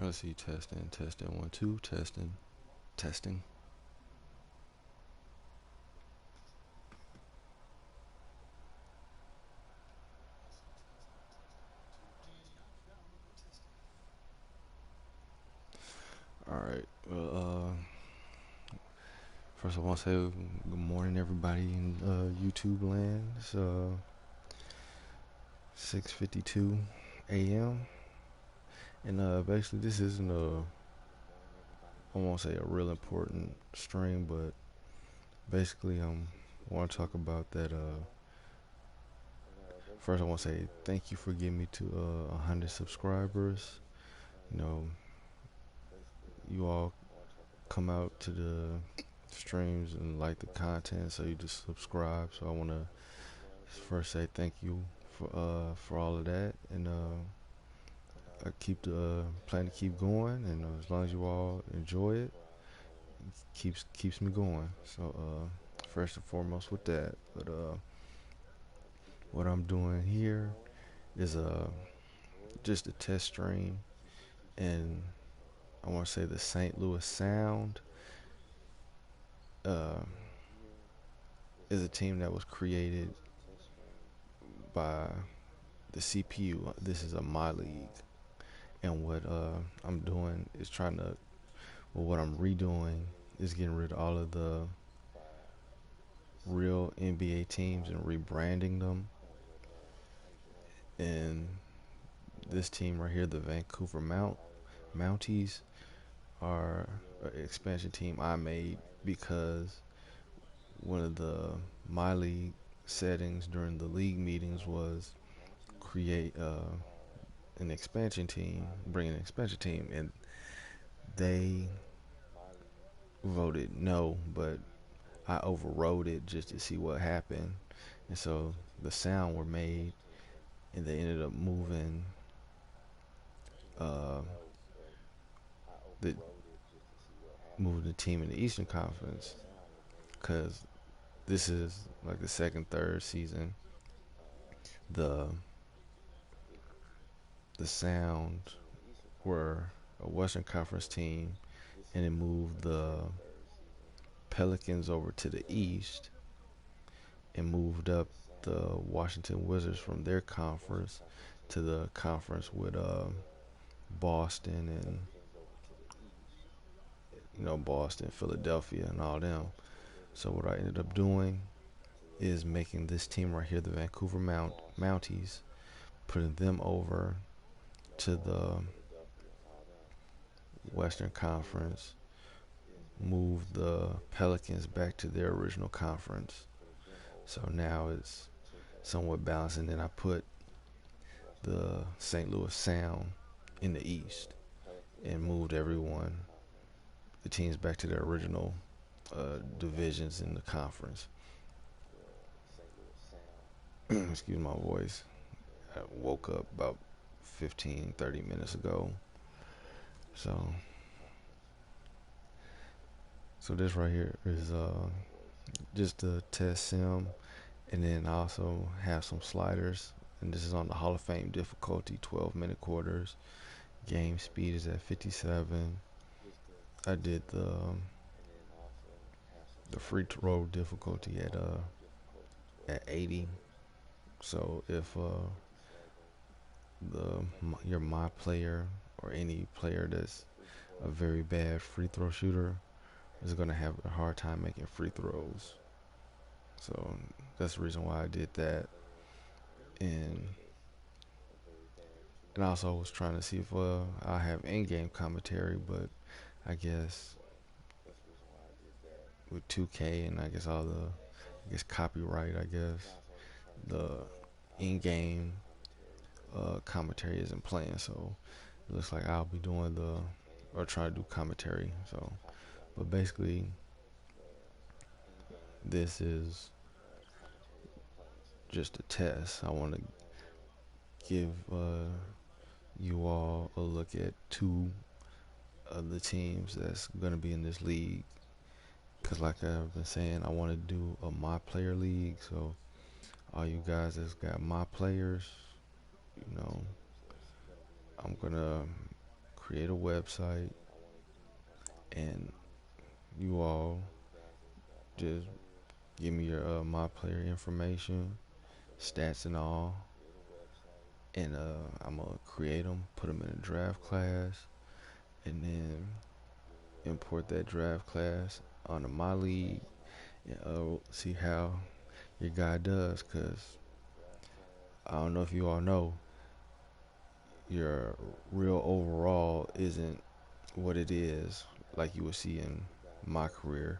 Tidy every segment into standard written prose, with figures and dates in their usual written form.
Let's see, testing, testing, 1, 2, testing, testing. All right. Well, first I want to say good morning, everybody in YouTube land. It's 6:52 a.m. and basically this isn't I won't say a real important stream, but basically I want to talk about that. First I want to say thank you for getting me to 100 subscribers. You know, you all come out to the streams and like the content, so you just subscribe. So I want to first say thank you for all of that, and I keep the plan to keep going, and as long as you all enjoy it, keeps me going. So first and foremost with that, but what I'm doing here is just a test stream, and I want to say the St. Louis Sound uh, is a team that was created by the CPU. This is a my league, and what I'm doing is what I'm redoing is getting rid of all of the real NBA teams and rebranding them. And this team right here, the Vancouver Mounties, are an expansion team I made because one of the my league settings during the league meetings was create an expansion team, bring an expansion team, and they voted no, but I overrode it just to see what happened. And so the sound were made, and they ended up uh, the moving the team in the Eastern Conference, because this is like the second, third season. The the Sound were a Western Conference team, and it moved the Pelicans over to the East, and moved up the Washington Wizards from their conference to the conference with Boston and Boston, Philadelphia, and all them. So what I ended up doing is making this team right here, the Vancouver Mounties, putting them over to the Western Conference, moved the Pelicans back to their original conference. So now it's somewhat balanced, and then I put the St. Louis Sound in the East and moved the teams back to their original divisions in the conference. Excuse my voice. I woke up about 15, 30 minutes ago. So this right here is just a test sim, and then I also have some sliders, and this is on the Hall of Fame difficulty, 12-minute quarters. Game speed is at 57. I did the free throw difficulty at 80. So if you're my player or any player that's a very bad free throw shooter is gonna have a hard time making free throws. So that's the reason why I did that. And I also was trying to see if I have in-game commentary, but I guess with 2K and I guess copyright, I guess the in-game commentary isn't playing, so it looks like I'll be doing or trying to do commentary. So, but basically, this is just a test. I want to give you all a look at two of the teams that's going to be in this league. Because like I've been saying, I want to do a my player league. So all you guys that's got my players, you know, I'm going to create a website, and you all just give me your my player information, stats and all, and I'm gonna create them, put them in a draft class, and then import that draft class onto my league, and see how your guy does. Cause I don't know if you all know, your real overall isn't what it is like you would see in my career.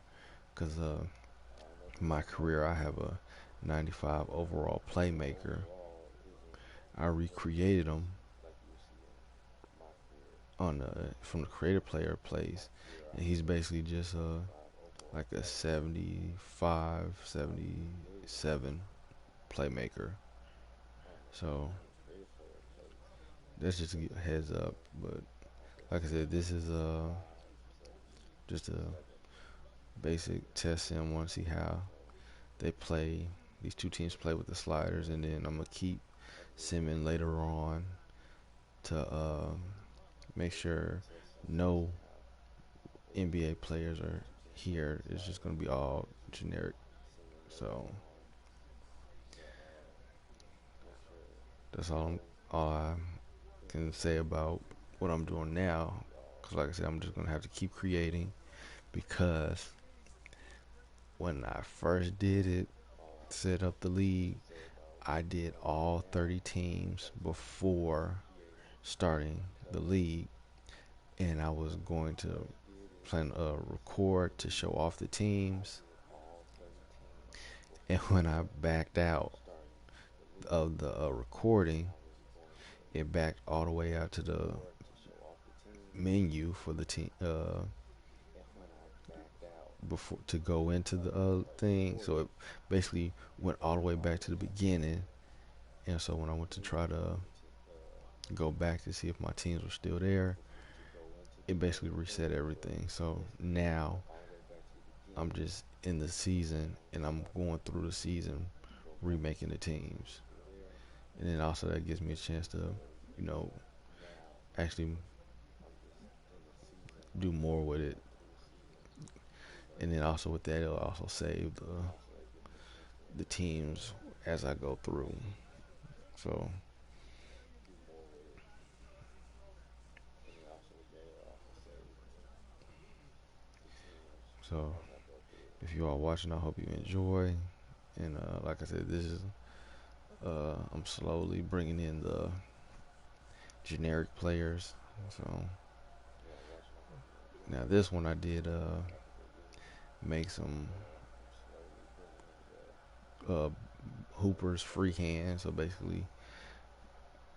Cause my career I have a 95 overall playmaker. I recreated him on from the creator player plays, and he's basically just like a 75, 77 playmaker. So that's just a heads up. But like I said, this is just a basic test sim. Want to see how they play. These two teams play with the sliders, and then I'm gonna keep simming later on to make sure no NBA players are here. It's just gonna be all generic. So that's all I can say about what I'm doing now. Cause like I said, I'm just gonna have to keep creating, because when I first did it, set up the league, I did all 30 teams before starting the league, and I was going to plan a record to show off the teams. And when I backed out of the recording, it backed all the way out to the menu for the team before to go into the thing. So it basically went all the way back to the beginning. And so when I went to try to go back to see if my teams were still there, it basically reset everything. So now I'm just in the season, and I'm going through the season remaking the teams. And then also that gives me a chance to, you know, actually do more with it. And then also with that, it'll also save the teams as I go through. So so if you are watching, I hope you enjoy. And like I said, this is I'm slowly bringing in the generic players. So now this one I did make some uh, hoopers freehand. So basically,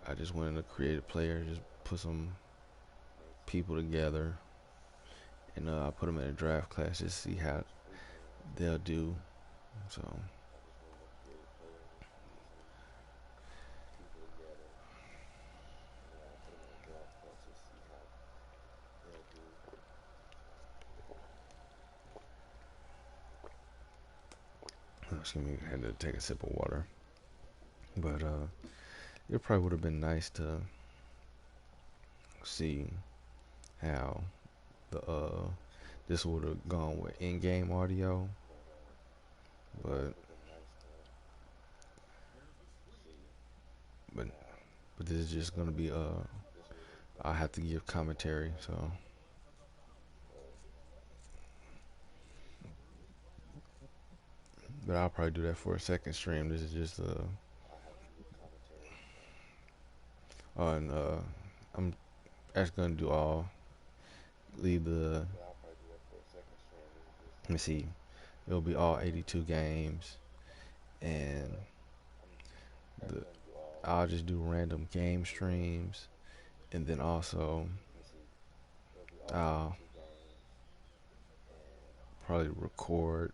I just went into creative player, just put some people together, and I put them in a draft class just to see how they'll do. So excuse me, I had to take a sip of water. But it probably would have been nice to see how the this would have gone with in-game audio, but but but this is just gonna be I have to give commentary, so but I'll probably do that for a second stream. This is just on I'm actually gonna do all leave the let me see, it'll be all 82 games, and the I'll just do random game streams, and then also I'll probably record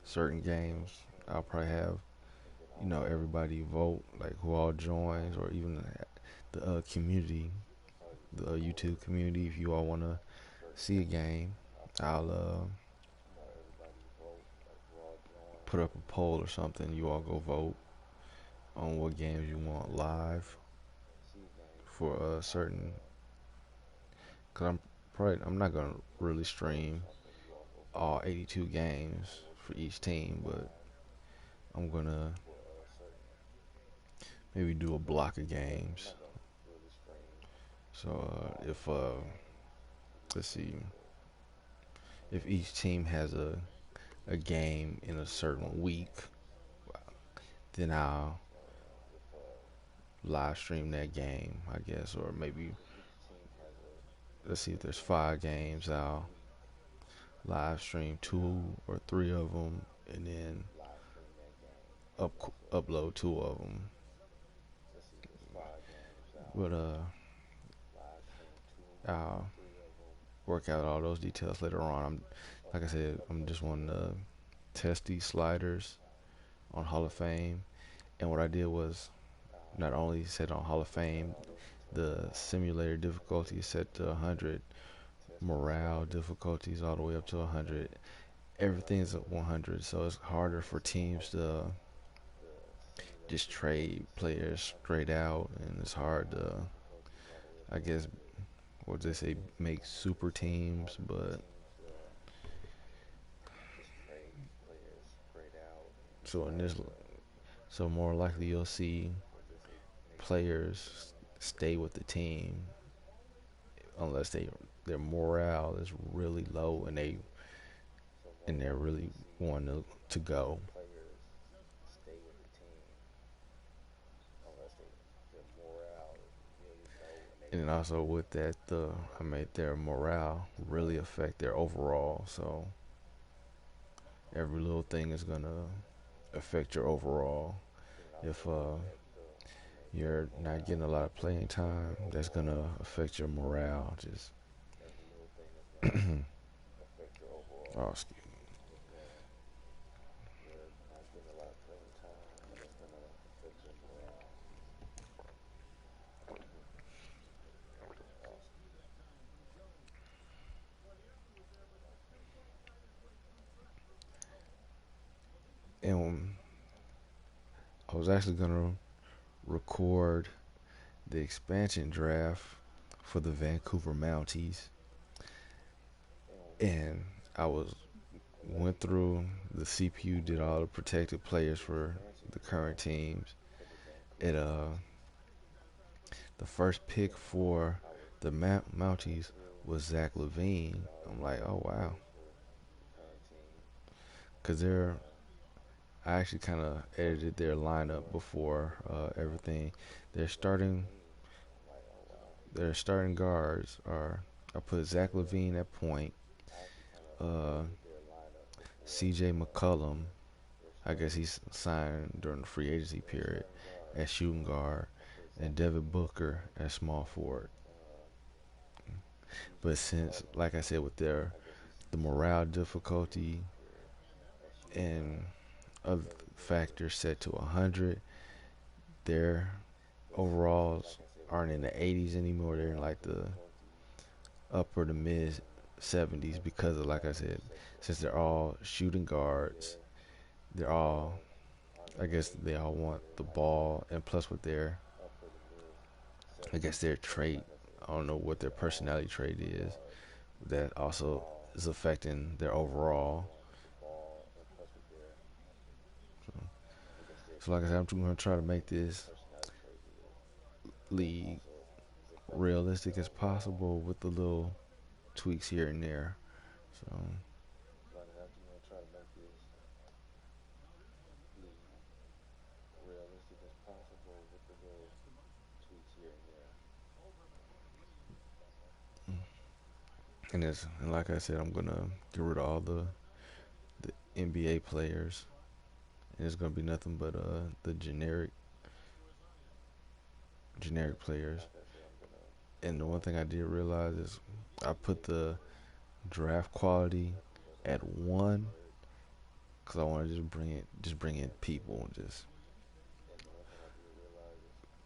certain games. I'll probably have, you know, everybody vote, like who all joins, or even the community, the YouTube community. If you all want to see a game, I'll put up a poll or something. You all go vote on what games you want live for a certain Cause I'm not gonna really stream all 82 games for each team, but I'm gonna maybe do a block of games. So if let's see, if each team has a game in a certain week, then I'll live stream that game, I guess, or maybe let's see if there's 5 games, I'll live stream 2 or 3 of them, and then upload 2 of them. But I'll work out all those details later on. Like I said, I'm just wanting to test these sliders on Hall of Fame, and what I did was not only set on Hall of Fame, the simulator difficulty is set to 100, morale difficulties all the way up to 100. Everything's at 100, so it's harder for teams to just trade players straight out, and it's hard to, I guess, what they say, make super teams. But so in this, so more likely you'll see players stay with the team unless their morale is really low and they're really wanting to go. And also with that, I made their morale really affect their overall. So every little thing is gonna affect your overall. If you're not getting a lot of playing time, that's gonna affect your morale. Just oh, and I was actually gonna record the expansion draft for the Vancouver Mounties, and I was went through the CPU, did all the protected players for the current teams. It the first pick for the Mounties was Zach Levine. I'm like, oh wow, because I actually kind of edited their lineup before everything. Their starting their starting guards are, I put Zach Levine at point, uh, C.J. McCollum. I guess he's signed during the free agency period at shooting guard, and Devin Booker at small forward. But since, like I said, with the morale difficulty and other factors set to 100, their overalls aren't in the 80s anymore. They're in like the upper to mid 70s because of, like I said, since they're all shooting guards, they're all, I guess they all want the ball, and plus with I guess their trait, I don't know what their personality trait is, that also is affecting their overall. So like I said, I'm going to try to make this league realistic as possible with the little tweaks here and there. So and like I said, I'm gonna get rid of all the NBA players, and it's gonna be nothing but the generic players. And the one thing I did realize is I put the draft quality at 1 because I want to just bring in people, and just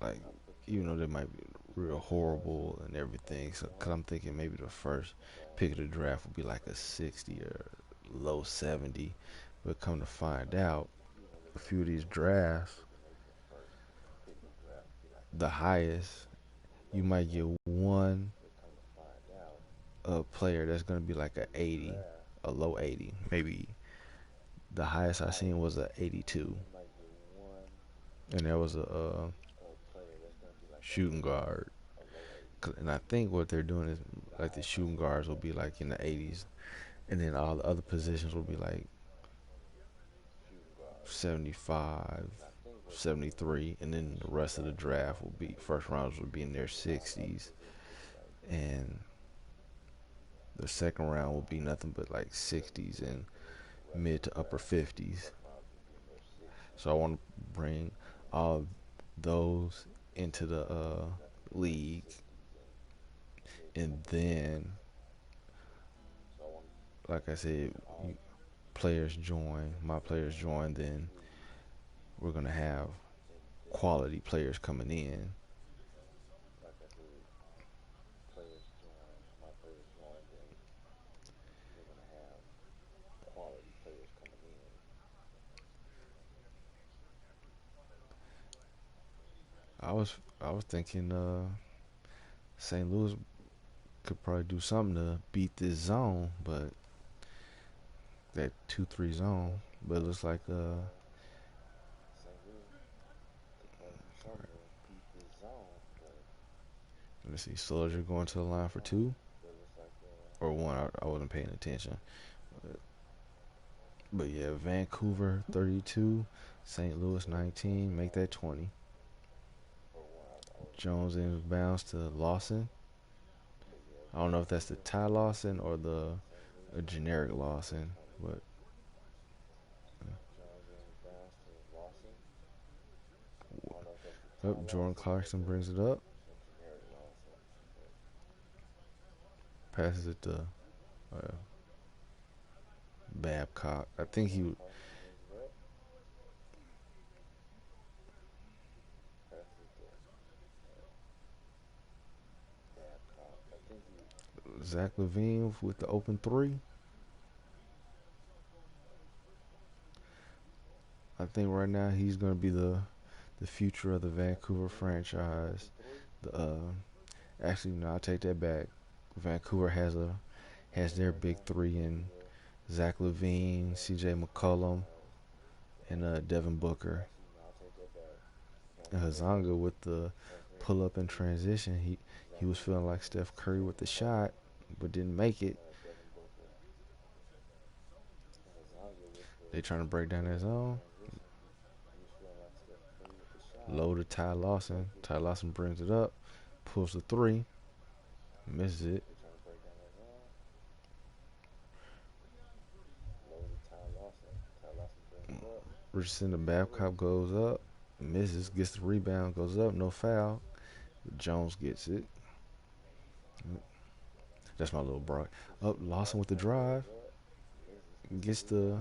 like, even though they might be real horrible and everything. So, cause I'm thinking maybe the first pick of the draft would be like a 60 or low 70, but come to find out, a few of these drafts, the highest you might get one a player that's gonna be like a 80, a low 80. Maybe the highest I seen was a 82, and there was a shooting guard. And I think what they're doing is like the shooting guards will be like in the 80s, and then all the other positions will be like 75, 73, and then the rest of the draft will be first rounders will be in their 60s, and the second round will be nothing but like 60s and mid to upper 50s. So I want to bring all those into the league, and then, like I said, players join, my players join, then we're gonna have quality players coming in. I was thinking St. Louis could probably do something to beat this zone, but that 2-3 zone. But it looks like let's see, Soldier going to the line for two or one. I wasn't paying attention. But yeah, Vancouver 32, St. Louis 19. Make that 20. Jones inbounds to Lawson. I don't know if that's the Ty Lawson or the a generic Lawson, but Jordan Clarkson brings it up, passes it to uh, Babcock. I think Zach Levine with the open three. I think right now he's going to be the future of the Vancouver franchise. The actually, no, I take that back. Vancouver has their big three in Zach Levine, C.J. McCollum, and Devin Booker. And Hazanga with the pull up and transition, he was feeling like Steph Curry with the shot, but didn't make it. They trying to break down that zone. Low to Ty Lawson. Ty Lawson brings it up, pulls the three, misses it. Richardson, the Babcock goes up, misses, gets the rebound, goes up, no foul. Jones gets it. That's my little bro. Up Lawson with the drive, gets the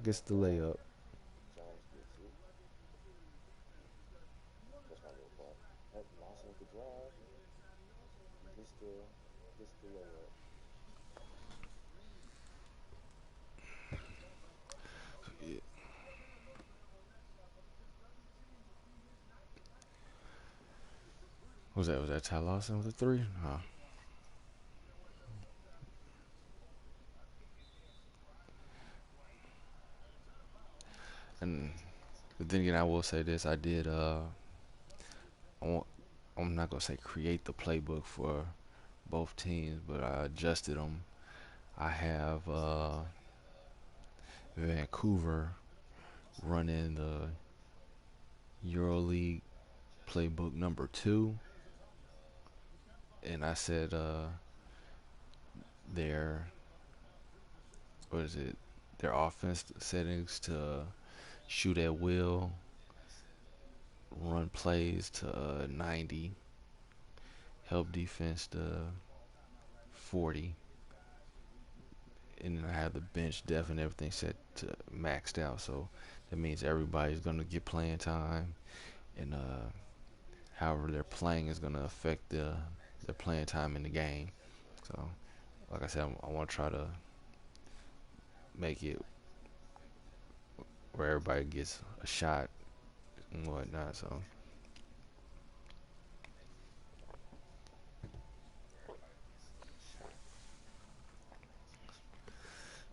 layup. Was that Ty Lawson with the three? Huh. And then again, I will say this: I did. I won't, I'm not gonna say create the playbook for both teams, but I adjusted them. I have Vancouver running the EuroLeague playbook number 2, and I said their what is it? Their offense settings to shoot at will, run plays to 90, help defense to 40, and then I have the bench depth and everything set to maxed out. So that means everybody's gonna get playing time, and however they're playing is gonna affect their playing time in the game. So, like I said, I want to try to make it where everybody gets a shot and whatnot. So,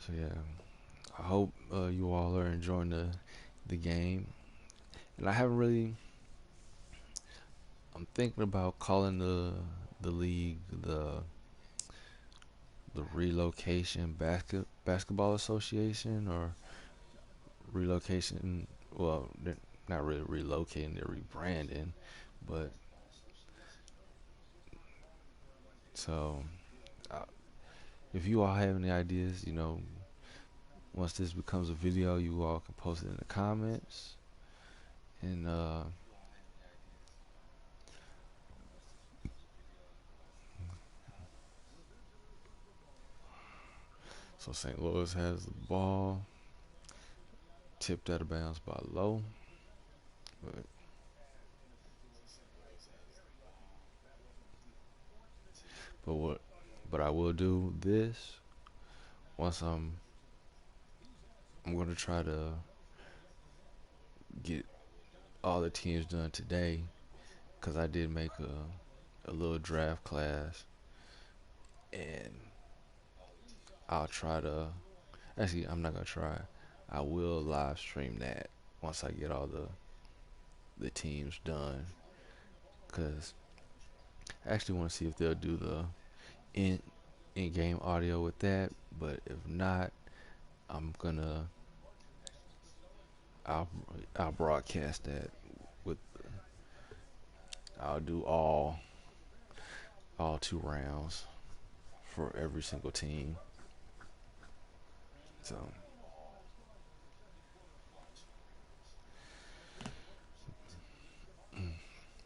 So yeah, I hope you all are enjoying the game. And I haven't really. I'm thinking about calling the league the Relocation Basketball Association, or relocation. Well, they're not really relocating; they're rebranding. But so, uh, if you all have any ideas, once this becomes a video, you all can post it in the comments. And so St. Louis has the ball, tipped out of bounds by Low. But, but what? But I will do this once I'm gonna try to get all the teams done today, because I did make a little draft class, and I'll try to. Actually, I'm not gonna try. I will live stream that once I get all the teams done, because I actually want to see if they'll do the in in game audio with that. But if not, I'm gonna I'll I'll broadcast that with. I'll do all 2 rounds for every single team. So,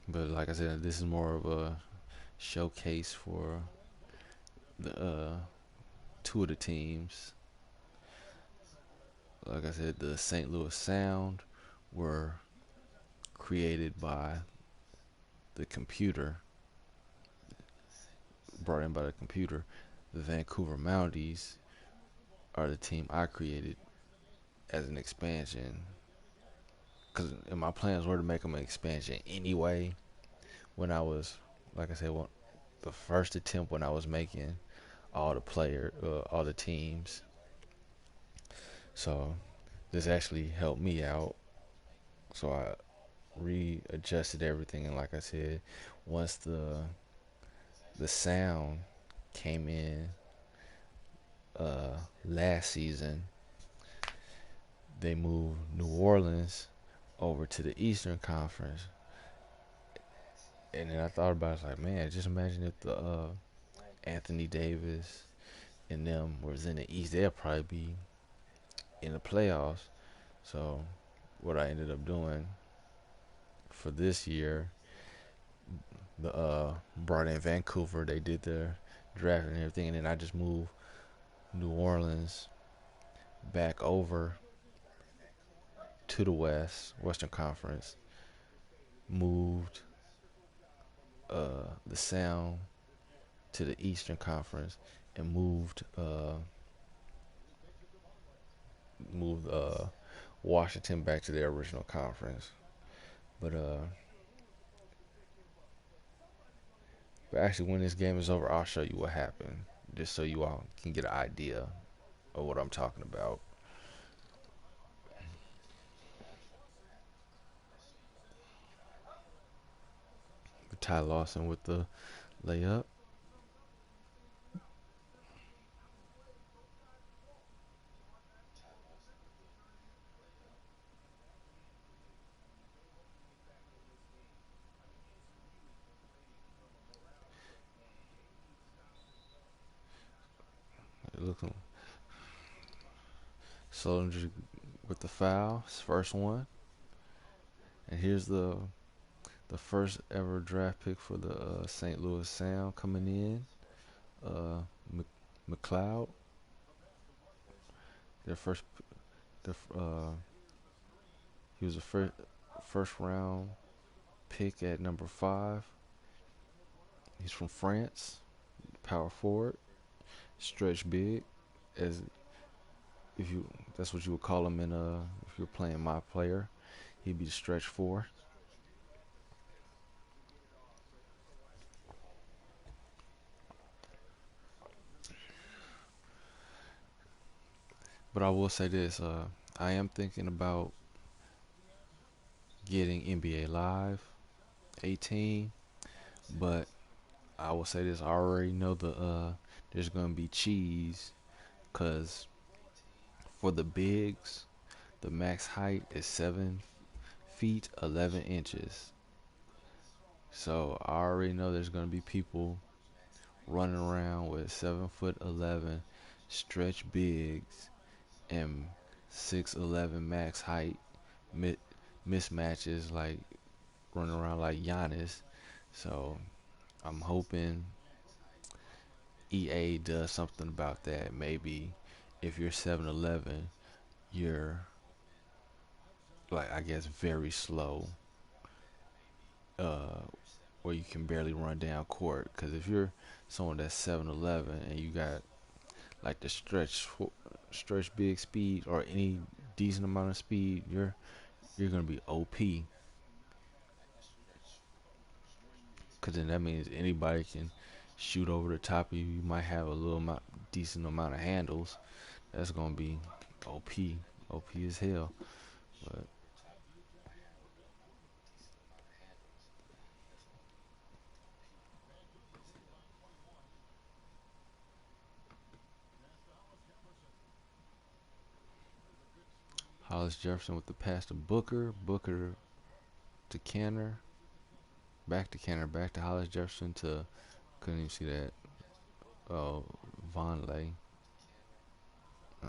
but like I said, this is more of a showcase for the two of the teams. Like I said, the St. Louis Sound were created by the computer, brought in by the computer. The Vancouver Mounties are the team I created as an expansion. Because my plans were to make them an expansion anyway. When I was, like I said, the first attempt when I was making all the teams. So this actually helped me out. So I readjusted everything, and like I said, once the sound came in last season, they moved New Orleans over to the Eastern Conference. And then I thought about it, I was like, man, just imagine if the Anthony Davis and them was in the East, they'll probably be in the playoffs. So what I ended up doing for this year, the brought in Vancouver, they did their draft and everything, and then I just moved New Orleans back over to the Western Conference, moved the Sound to the Eastern Conference, and moved Washington back to their original conference. But but actually, when this game is over, I'll show you what happened, just so you all can get an idea of what I'm talking about. Ty Lawson with the layup. Look, Solinger with the foul, his first one. And here's the first ever draft pick for the St. Louis Sound coming in. Uh, McLeod, their first, their, he was a first round pick at number 5. He's from France, power forward, stretch big, as if you that's what you would call him in if you're playing my player, he'd be the stretch 4. But I will say this: I am thinking about getting NBA Live 18, but I will say this: I already know there's gonna be cheese, cause for the bigs, the max height is 7 feet 11 inches. So I already know there's gonna be people running around with 7 foot 11 stretch bigs and 6'11" max height mi- mismatches, like running around like Giannis. So I'm hoping EA does something about that. Maybe if you're 7'11", you're, like, I guess, very slow, uh, where you can barely run down court. Because if you're someone that's 7'11" and you got like the stretch big speed or any decent amount of speed, you're gonna be OP. Cause then that means anybody can shoot over the top of you. You might have a decent amount of handles. That's gonna be OP, OP as hell. But Hollis Jefferson with the pass to Booker, Booker to Canner, back to Canner, back to Hollis Jefferson to, couldn't even see that. Oh, Vonleh. Uh,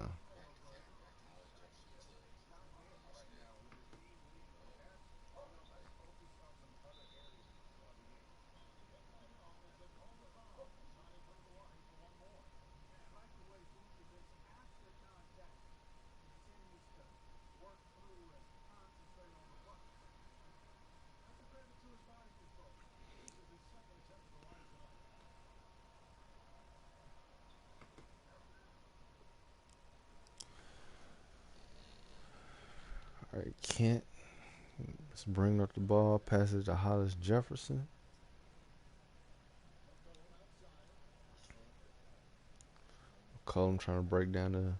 all right, Kent. Let's bring up the ball. Pass it to Hollis Jefferson. Colin trying to break down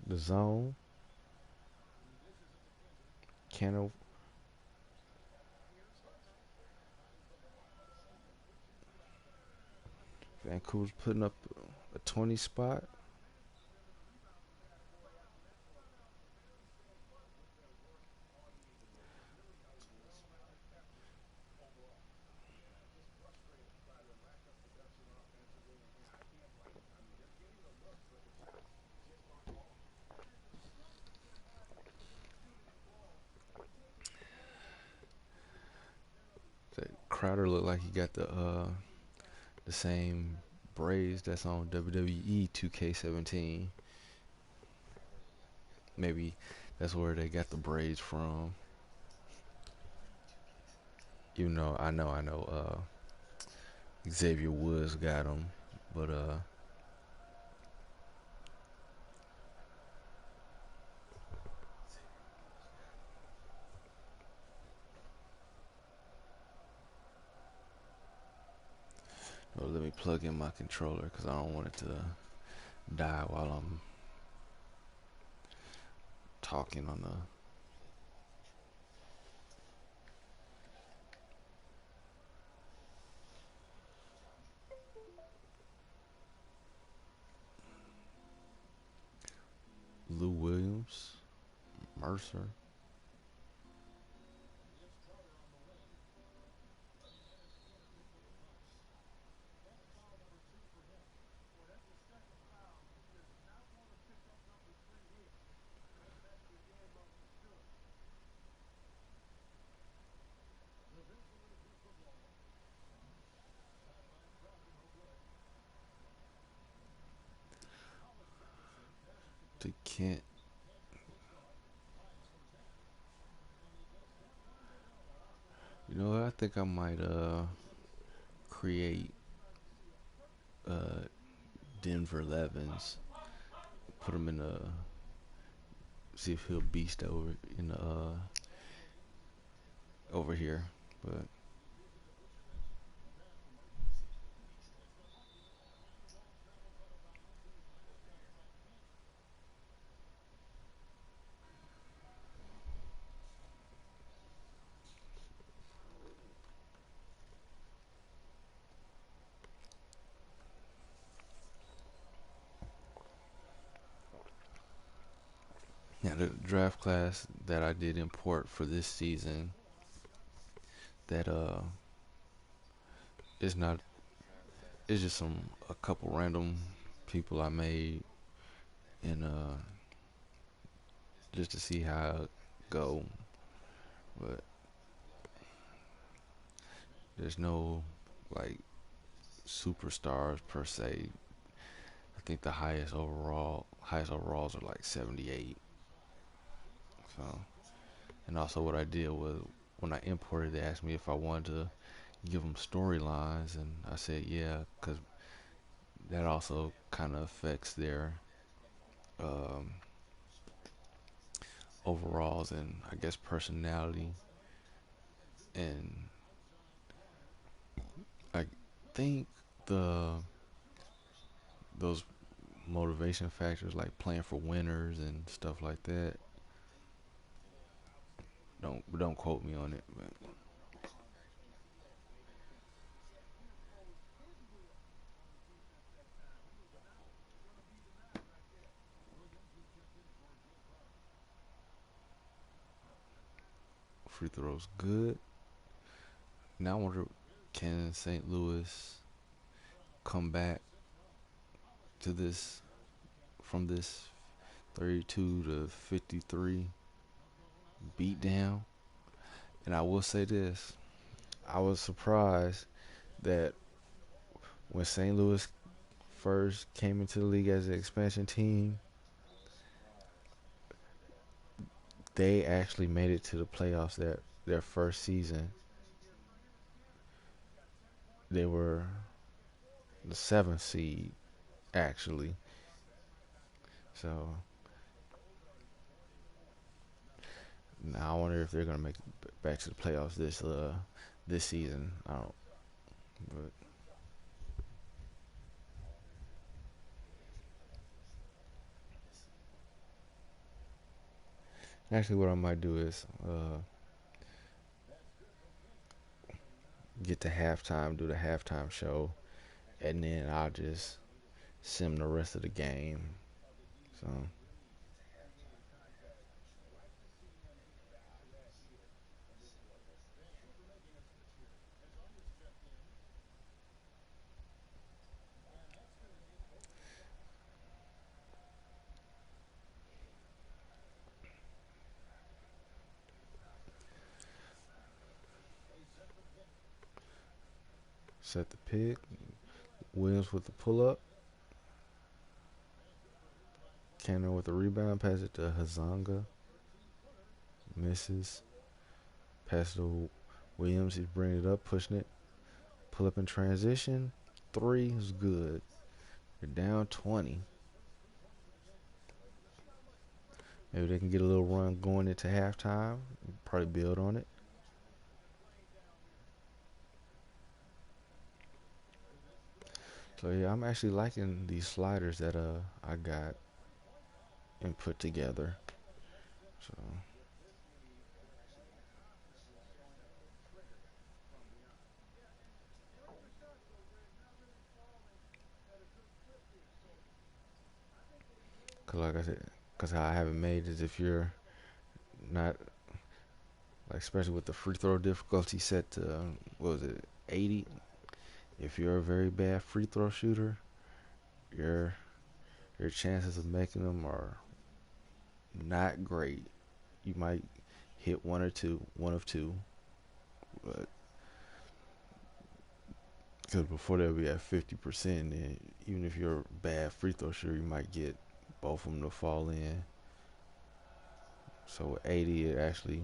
the zone. Canner. Vancouver's putting up a 20 spot. Crowder looked like he got the same braids that's on WWE 2K17. Maybe that's where they got the braids from. You know, I know. Xavier Woods got them, but well, let me plug in my controller because I don't want it to die while I'm talking on the Lou Williams, Mercer. To Kent. You know what? I think I might create uh Denver Levens, put him in a, see if he'll beast over here. But Yeah, the draft class that I did import for this season, that it's not, it's just a couple random people I made, and just to see how it go. But there's no like superstars per se. I think the highest overalls are like 78. So, and also what I did was when I imported, they asked me if I wanted to give them storylines, and I said yeah, because that also kind of affects their um, overalls and I guess personality. And I think the those motivation factors like playing for winners and stuff like that. Don't quote me on it, but free throws good. Now I wonder, can St. Louis come back to this from this 32 to 53 beatdown? And I will say this: I was surprised that when St. Louis first came into the league as an expansion team, they actually made it to the playoffs. That their first season, they were the seventh seed actually. So now I wonder if they're gonna make it back to the playoffs this season. I don't, but actually, what I might do is get to halftime, do the halftime show, and then I'll just sim the rest of the game. So, set the pick. Williams with the pull up. Cannon with the rebound. Pass it to Hazanga. Misses. Pass it to Williams. He's bringing it up, pushing it. Pull up in transition. Three is good. You're down 20. Maybe they can get a little run going into halftime. Probably build on it. So yeah, I'm actually liking these sliders that I got and put together. So, cause like I said, cause how I have it made is if you're not like, especially with the free throw difficulty set to what was it, 80. If you're a very bad free throw shooter, your your chances of making them are not great. You might hit one of two, but because before they'll be at 50%, and even if you're a bad free throw shooter, you might get both of them to fall in. So with 80, it actually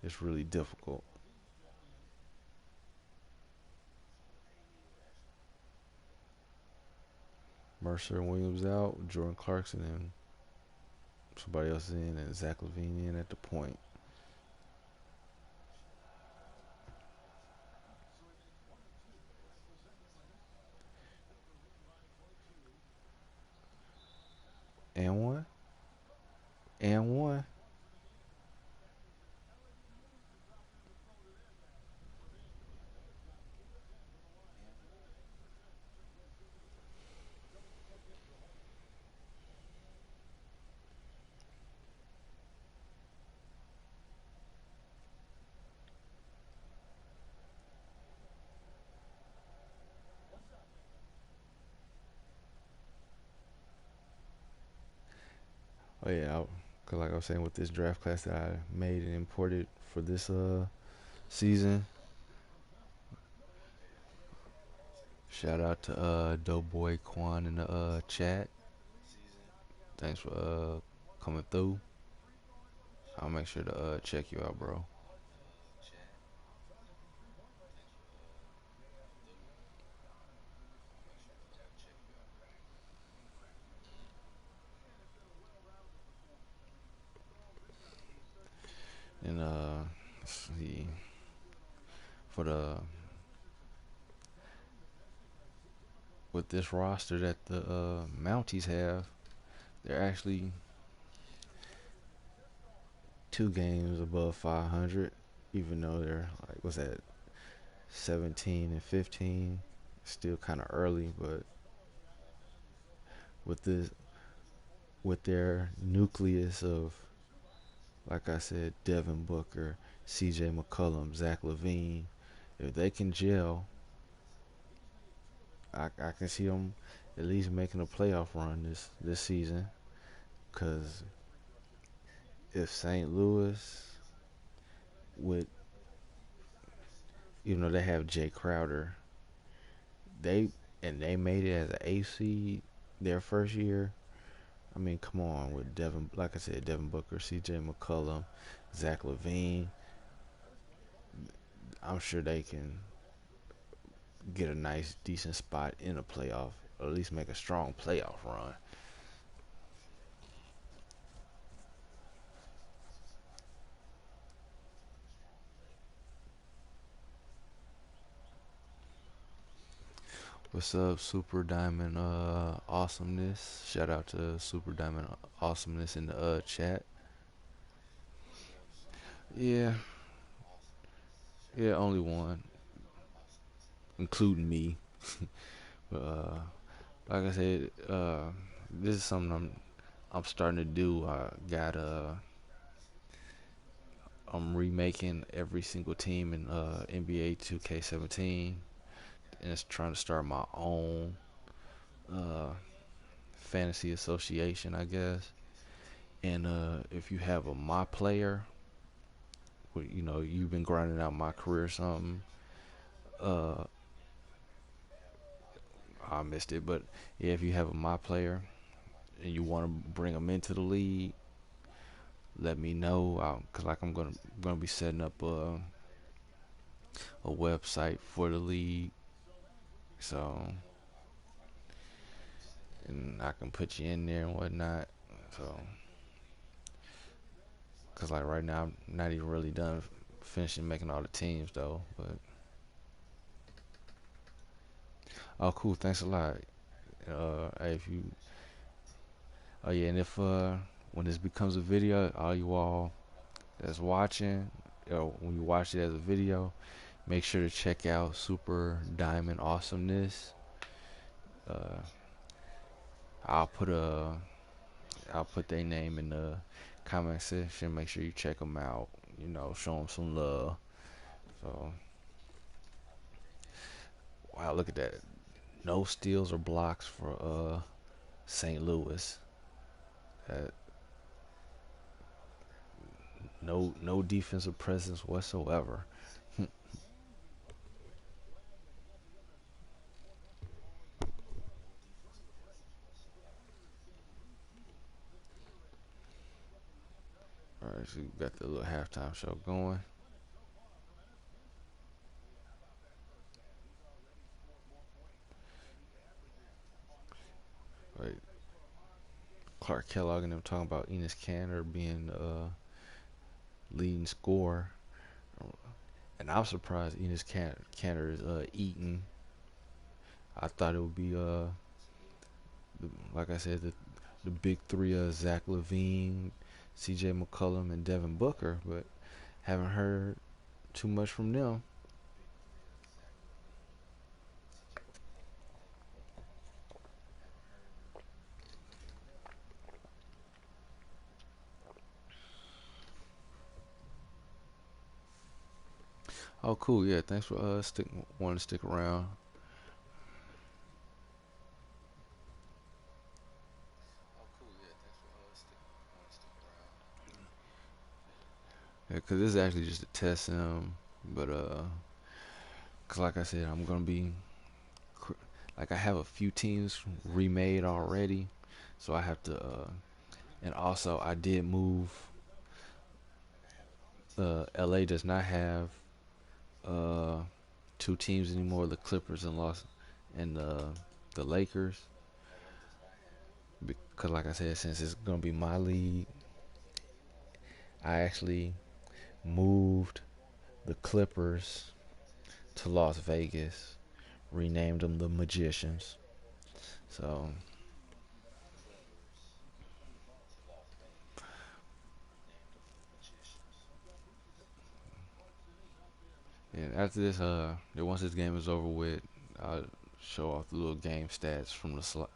it's really difficult. Mercer and Williams out, Jordan Clarkson and somebody else in, and Zach Levine in at the point. And one, and one. Oh yeah, cause like I was saying with this draft class that I made and imported for this season. Shout out to Doughboy Quan in the chat. Thanks for coming through. I'll make sure to check you out, bro. And let's see, for the with this roster that the Mounties have, they're actually 2 games above 500, even though they're like what's that 17 and 15. Still kind of early, but with this with their nucleus of, like I said, Devin Booker, C.J. McCollum, Zach LaVine, if they can gel, I can see them at least making a playoff run this season. Cause if St. Louis would, even though they have Jay Crowder, they they made it as an A seed their first year. I mean, come on, with Devin, like I said, Devin Booker, C.J. McCollum, Zach LaVine, I'm sure they can get a nice, decent spot in a playoff, or at least make a strong playoff run. What's up, Super Diamond Awesomeness? Shout out to Super Diamond Awesomeness in the chat. Yeah, yeah, only one, including me. But like I said, this is something I'm starting to do. I'm remaking every single team in NBA 2K17, and it's trying to start my own uh, fantasy association, I guess. And if you have a my player, you know you've been grinding out my career or something. Uh, I missed it, but yeah, if you have a my player and you want to bring them into the league, let me know. Cause like I'm gonna be setting up a website for the league, so and I can put you in there and whatnot. So, cause like right now I'm not even really done finishing making all the teams though. But oh, cool, thanks a lot. Hey, if you, oh yeah, and if when this becomes a video, all you all that's watching, when you watch it as a video, make sure to check out Super Diamond Awesomeness. Uh, I'll put a I'll put their name in the comment section. Make sure you check them out. You know, show them some love. So, wow, look at that. No steals or blocks for St. Louis. Uh, no defensive presence whatsoever. All right, so you got the little halftime show going. Right, Clark Kellogg and them talking about Enos Kanter being leading scorer, and I'm surprised Enos Kanter is eating. I thought it would be like I said, the big three of Zach LaVine, C.J. McCollum, and Devin Booker, but haven't heard too much from them. Oh, cool. Yeah, thanks for wanting to stick around. Yeah, cause this is actually just a test sim, but cause like I said, I'm gonna be like I have a few teams remade already, so I have to. And also, I did move. LA does not have uh two teams anymore: the Clippers and the Lakers. Because like I said, since it's gonna be my league, I actually moved the Clippers to Las Vegas, renamed them the Magicians. So, and after this, once this game is over with, I'll show off the little game stats from the slide,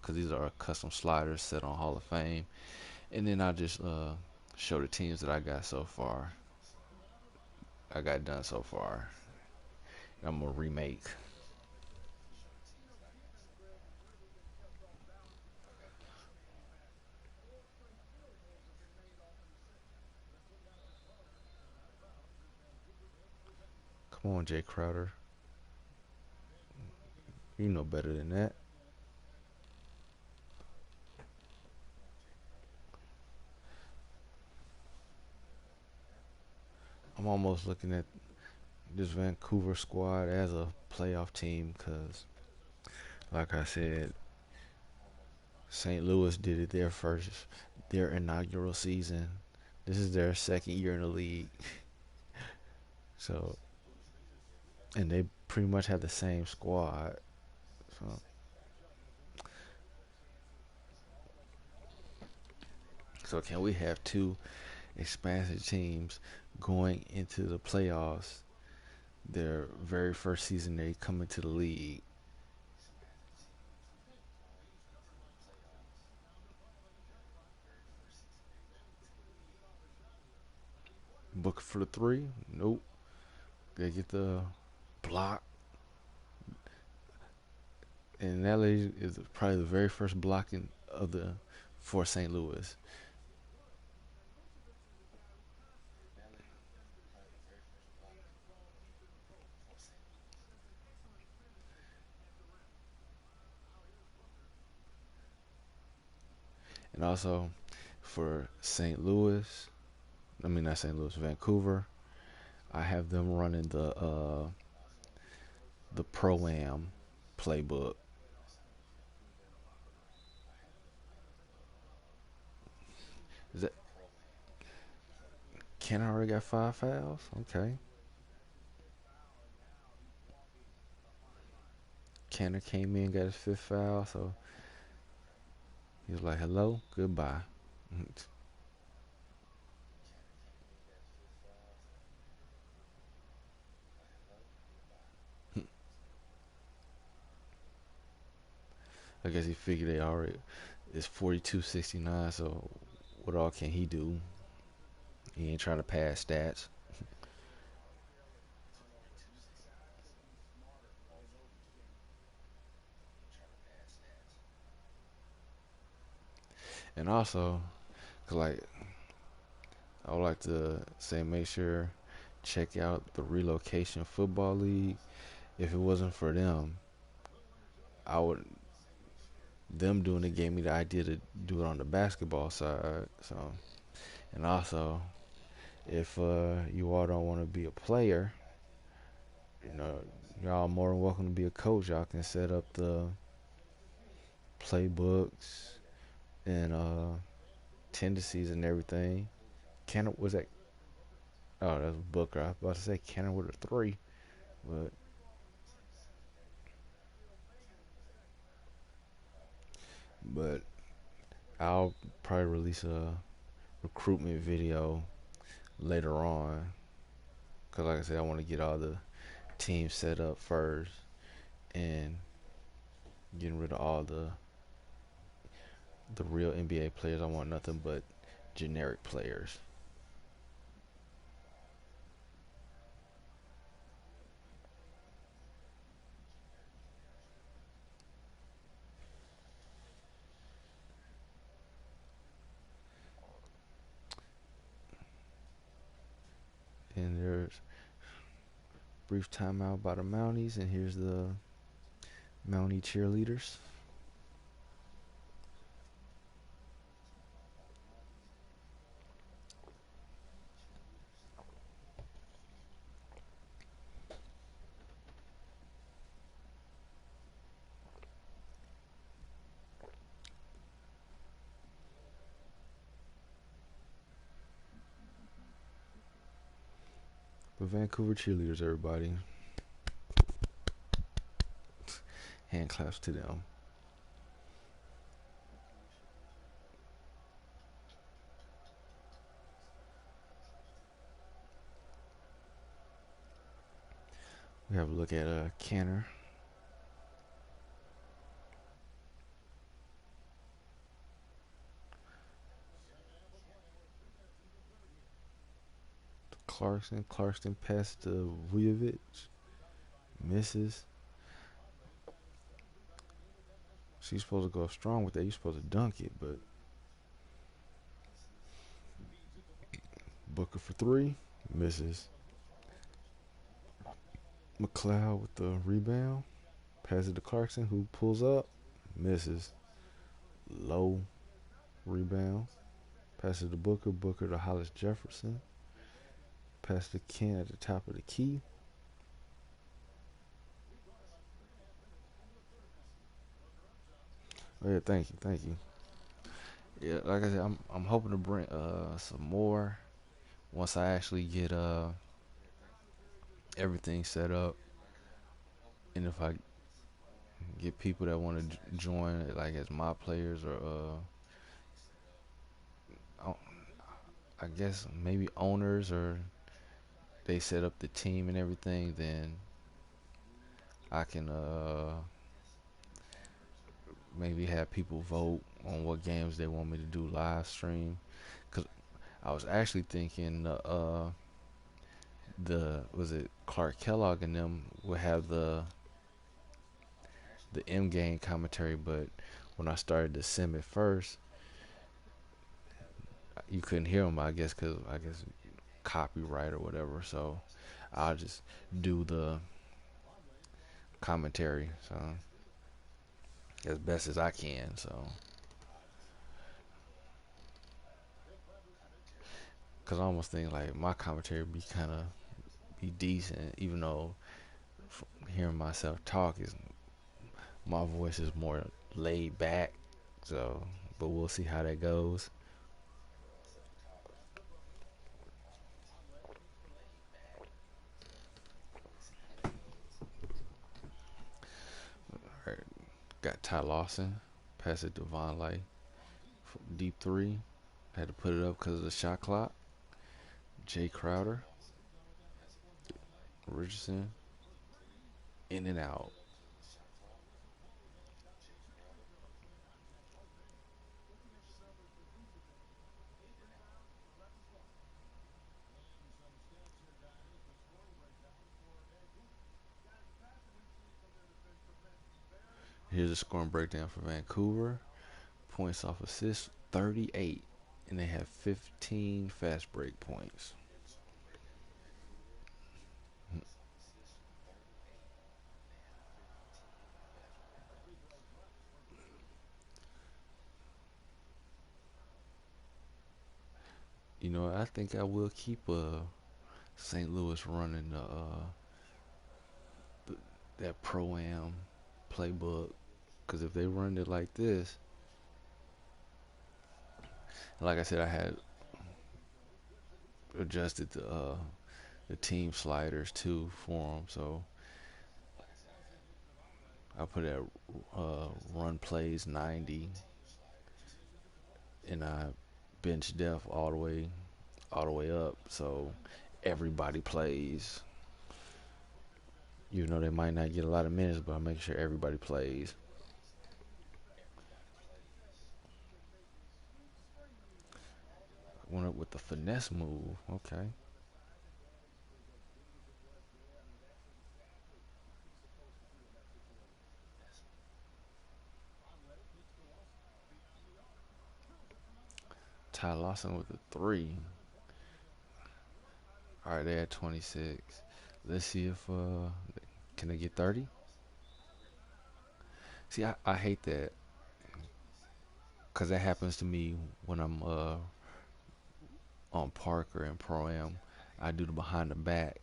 because these are custom sliders set on Hall of Fame, and then I'll just show the teams that I got so far. I got done so far. I'm gonna remake. Come on, Jay Crowder. You know better than that. I'm almost looking at this Vancouver squad as a playoff team because, like I said, St. Louis did it their inaugural season. This is their second year in the league. So, and they pretty much have the same squad. So, so can we have two expansion teams going into the playoffs? Their very first season they come into the league. Book for the three? Nope. They get the block, and that lady is probably the very first blocking of the for St. Louis. And also for St. Louis, I mean not St. Louis, Vancouver, I have them running the Pro Am playbook. Is that Ken already got 5 fouls? Okay. Kenner came in, got his fifth foul, so he was like, "Hello, goodbye." I guess he figured they already it's 42-69, so what all can he do? He ain't trying to pass stats. And also, 'cause like I would like to say, make sure check out the Relocation Football League. If it wasn't for them, I would them doing it gave me the idea to do it on the basketball side. So, and also, if you all don't want to be a player, you know, y'all more than welcome to be a coach. Y'all can set up the playbooks and tendencies and everything. Cannon was that? Oh, that's Booker. I was about to say Cannon with a three, but but I'll probably release a recruitment video later on. Cause like I said, I want to get all the teams set up first and getting rid of all the real NBA players. I want nothing but generic players. starts. Brief timeout by the Mounties, and here's the Mountie cheerleaders. The Vancouver cheerleaders, everybody. Hand claps to them. We have a look at Canner. Clarkson passes to Vujovic. Misses. She's supposed to go strong with that. You're supposed to dunk it, but Booker for three. Misses. McLeod with the rebound. Passes to Clarkson, who pulls up. Misses. Low rebound. Passes to Booker. Booker to Hollis Jefferson. Pass to Ken at the top of the key. Oh yeah, thank you. Yeah, like I said, I'm hoping to bring some more once I actually get everything set up, and if I get people that want to join, like as my players or I guess maybe owners, or they set up the team and everything, then I can maybe have people vote on what games they want me to do live stream. Cause I was actually thinking the was it Clark Kellogg and them would have the M game commentary, but when I started to sim it first, you couldn't hear them. I guess because I guess copyright or whatever. So I'll just do the commentary, so as best as I can. So because I almost think like my commentary be kind of be decent, even though hearing myself talk is my voice is more laid back. So, but we'll see how that goes. All right, got Ty Lawson, pass it to Von Light, deep three. Had to put it up because of the shot clock. Jay Crowder, Richardson, in and out. Here's a scoring breakdown for Vancouver. Points off assists, 38. And they have 15 fast break points. You know, I think I will keep St. Louis running that Pro-Am playbook. Because if they run it like this, like I said, I had adjusted the team sliders too for them. So I put that run plays 90, and I bench depth all the way up. So everybody plays. You know they might not get a lot of minutes, but I make sure everybody plays. Went up with the finesse move. Okay. Ty Lawson with the three. All right, they at 26. Let's see if can they get 30? See, I hate that because that happens to me when I'm on Parker and Pro Am. I do the behind the back,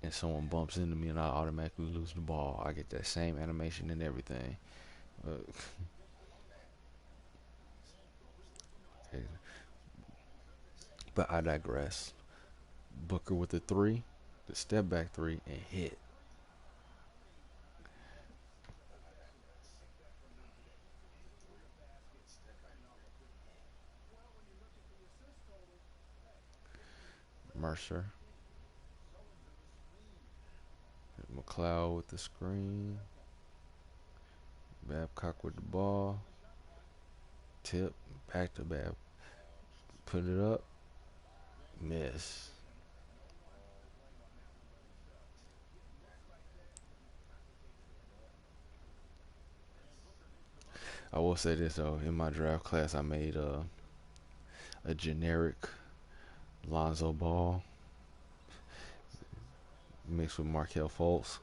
and someone bumps into me, and I automatically lose the ball. I get that same animation and everything. Uh, but I digress. Booker with the three, the step back three, and hit. Mercer, McLeod with the screen. Babcock with the ball. Tip, back to Bab. Put it up. Miss. I will say this though. In my draft class, I made a generic Lonzo Ball mixed with Markel Fultz.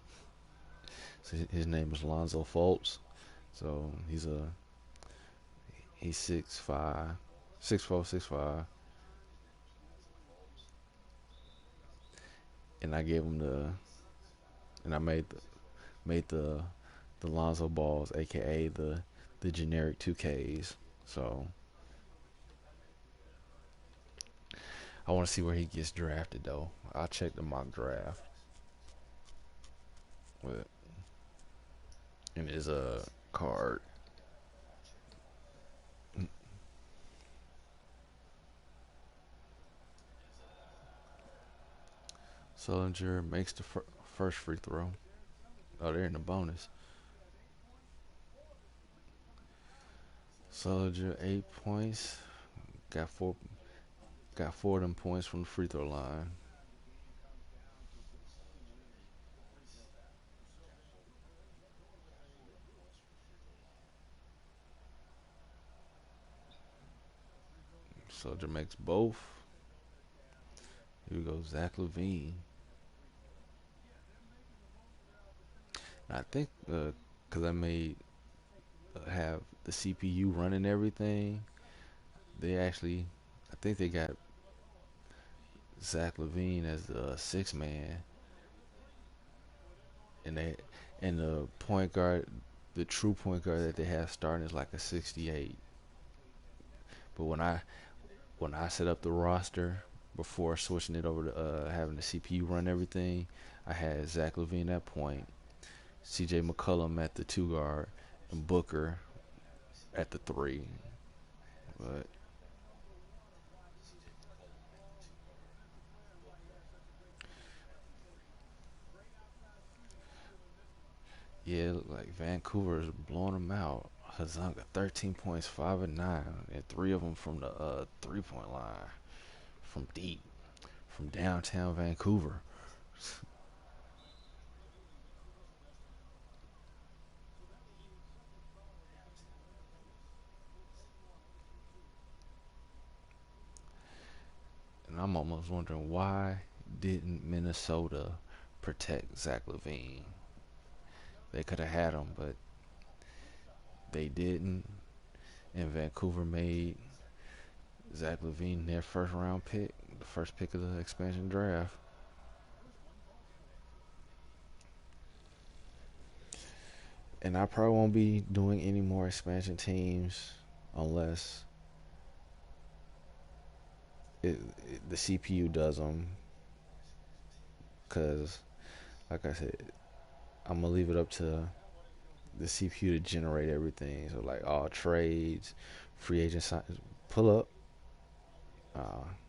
So his name is Lonzo Fultz. So he's 6'5", 6'4", 6'5", and I gave him and I made the Lonzo Balls, aka the generic 2Ks. So I want to see where he gets drafted though. I'll check the mock draft with in his card. Sullinger makes the first free throw. Oh, they're in the bonus. Sullinger 8 points. Got four. Got four of them points from the free throw line. Sullinger makes both. Here we go, Zach LaVine. I think because I made have the CPU running everything, they actually, I think they got Zach LaVine as the six man, and the point guard, the true point guard that they have starting is like a 68. But when I set up the roster before switching it over to having the CPU run everything, I had Zach LaVine at point, C.J. McCollum at the two guard, and Booker at the three. But yeah, like Vancouver is blowing them out. Hazanga 13 points, 5 and 9, and three of them from the 3-point line, from deep, from downtown Vancouver. And I'm almost wondering why didn't Minnesota protect Zach LaVine? They could have had him, but they didn't. And Vancouver made Zach LaVine their first round pick, the first pick of the expansion draft. And I probably won't be doing any more expansion teams unless the CPU does them. Because, like I said, I'm going to leave it up to the CPU to generate everything. So, like, all trades, free agent sign, pull up.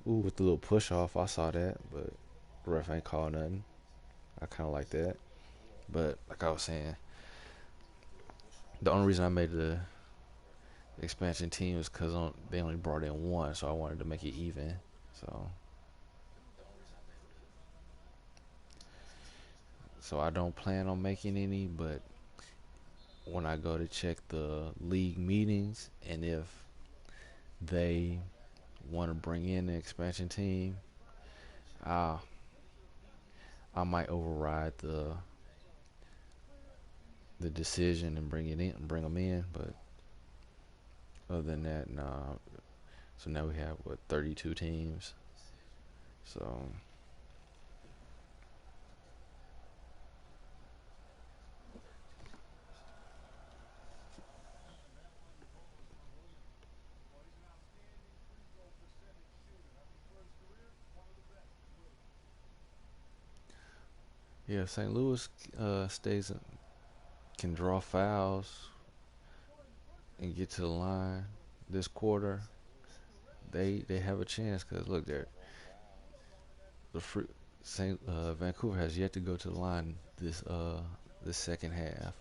With the little push off, I saw that, but the ref ain't called nothing. I kind of like that. But, like I was saying, the only reason I made the expansion team is because they only brought in one, so I wanted to make it even. So I don't plan on making any, but when I go to check the league meetings, and if they want to bring in the expansion team, I might override the decision and bring it in, bring them in. But other than that, nah. So now we have what 32 teams. So yeah, St. Louis stays can draw fouls and get to the line this quarter. They have a chance because look there, the free, Saint Vancouver has yet to go to the line this second half.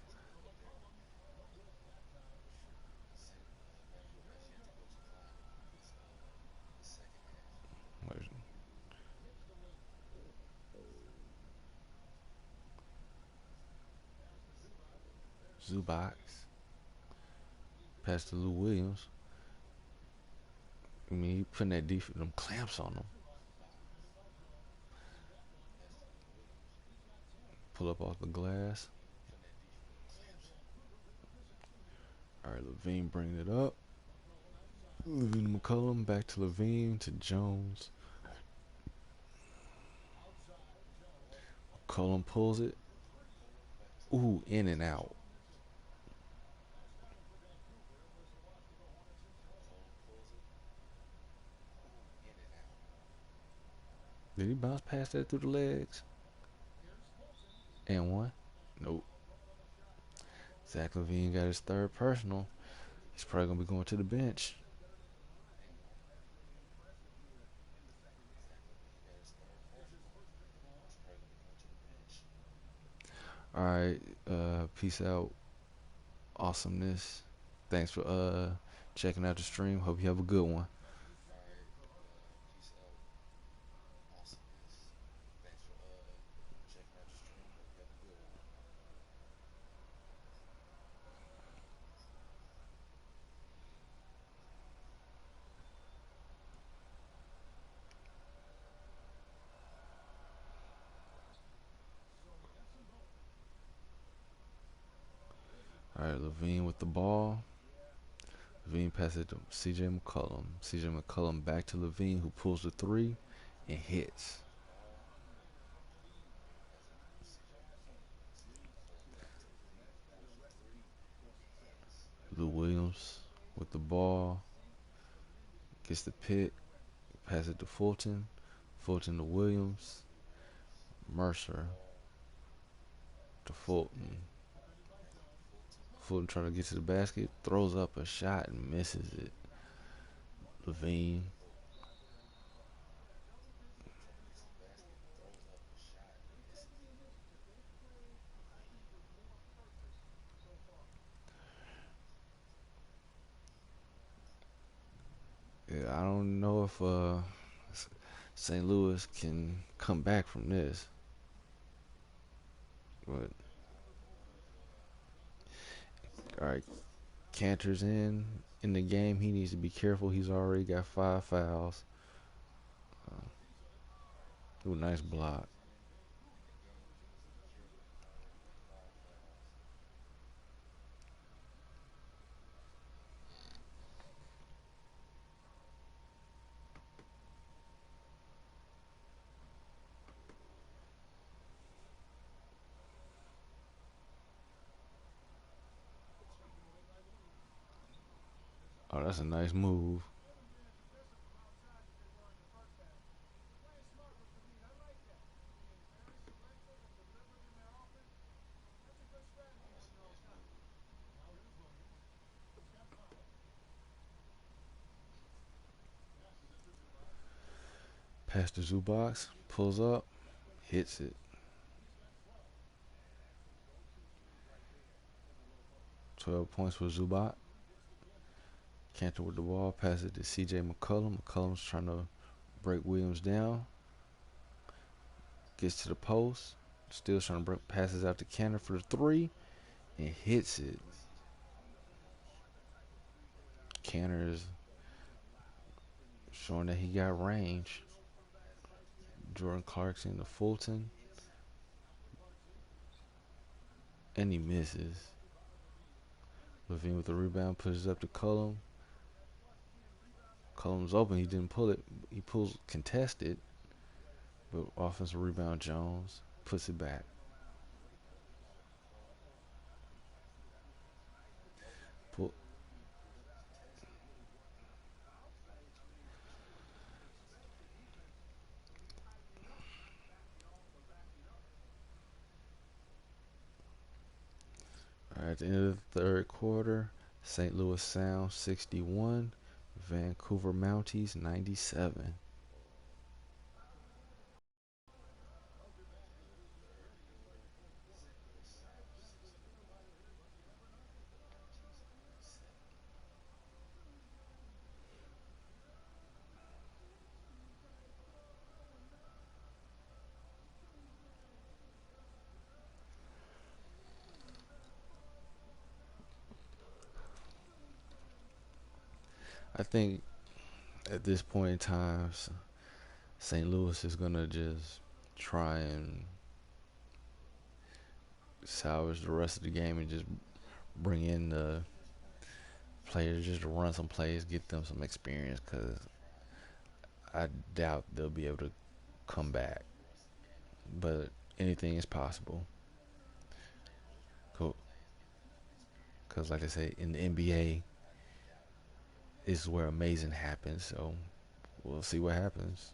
Zubac pass to Lou Williams. I mean, he putting that them clamps on them. Pull up off the glass. All right, Levine bringing it up. Levine McCullum back to Levine to Jones. McCullum pulls it. Ooh, in and out. Did he bounce past that through the legs? And one? Nope. Zach Levine got his third personal. He's probably gonna be going to the bench. All right. Peace out. Awesomeness. Thanks for checking out the stream. Hope you have a good one. All right, Levine with the ball. Levine passes it to CJ McCollum. CJ McCollum back to Levine, who pulls the three and hits. Lou Williams with the ball. Gets the pick. Pass it to Fulton. Fulton to Williams. Mercer to Fulton. Fulton trying to get to the basket. Throws up a shot and misses it. Levine. Yeah, I don't know if St. Louis can come back from this. But all right, Cantor's in the game. He needs to be careful. He's already got 5 fouls. Ooh, nice block. Oh, that's a nice move. Pass to Zubox. Pulls up. Hits it. 12 points for Zubac. Cantor with the ball. Pass it to CJ McCullum. McCullum's trying to break Williams down. Gets to the post. Still trying to break. Passes out to Cantor for the three. And hits it. Cantor is showing that he got range. Jordan Clarkson to Fulton. and he misses. Levine with the rebound, pushes up to Cullum. Cullum's open. He didn't pull it. He pulls contested, but offensive rebound. Jones puts it back. Pull. All right, at the end of the third quarter, St. Louis Sound 61, Vancouver Mounties 97. I think at this point in time, St. Louis is gonna just try and salvage the rest of the game and just bring in the players just to run some plays, get them some experience. Cause I doubt they'll be able to come back, but anything is possible. Cause like I say, in the NBA is where amazing happens. So we'll see what happens.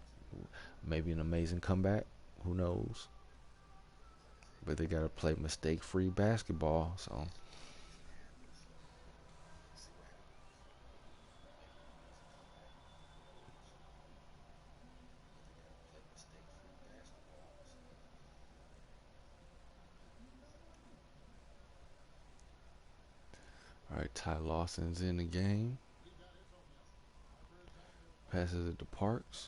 Maybe an amazing comeback. Who knows? But they gotta play mistake-free basketball. So all right, Ty Lawson's in the game. Passes it to Parks.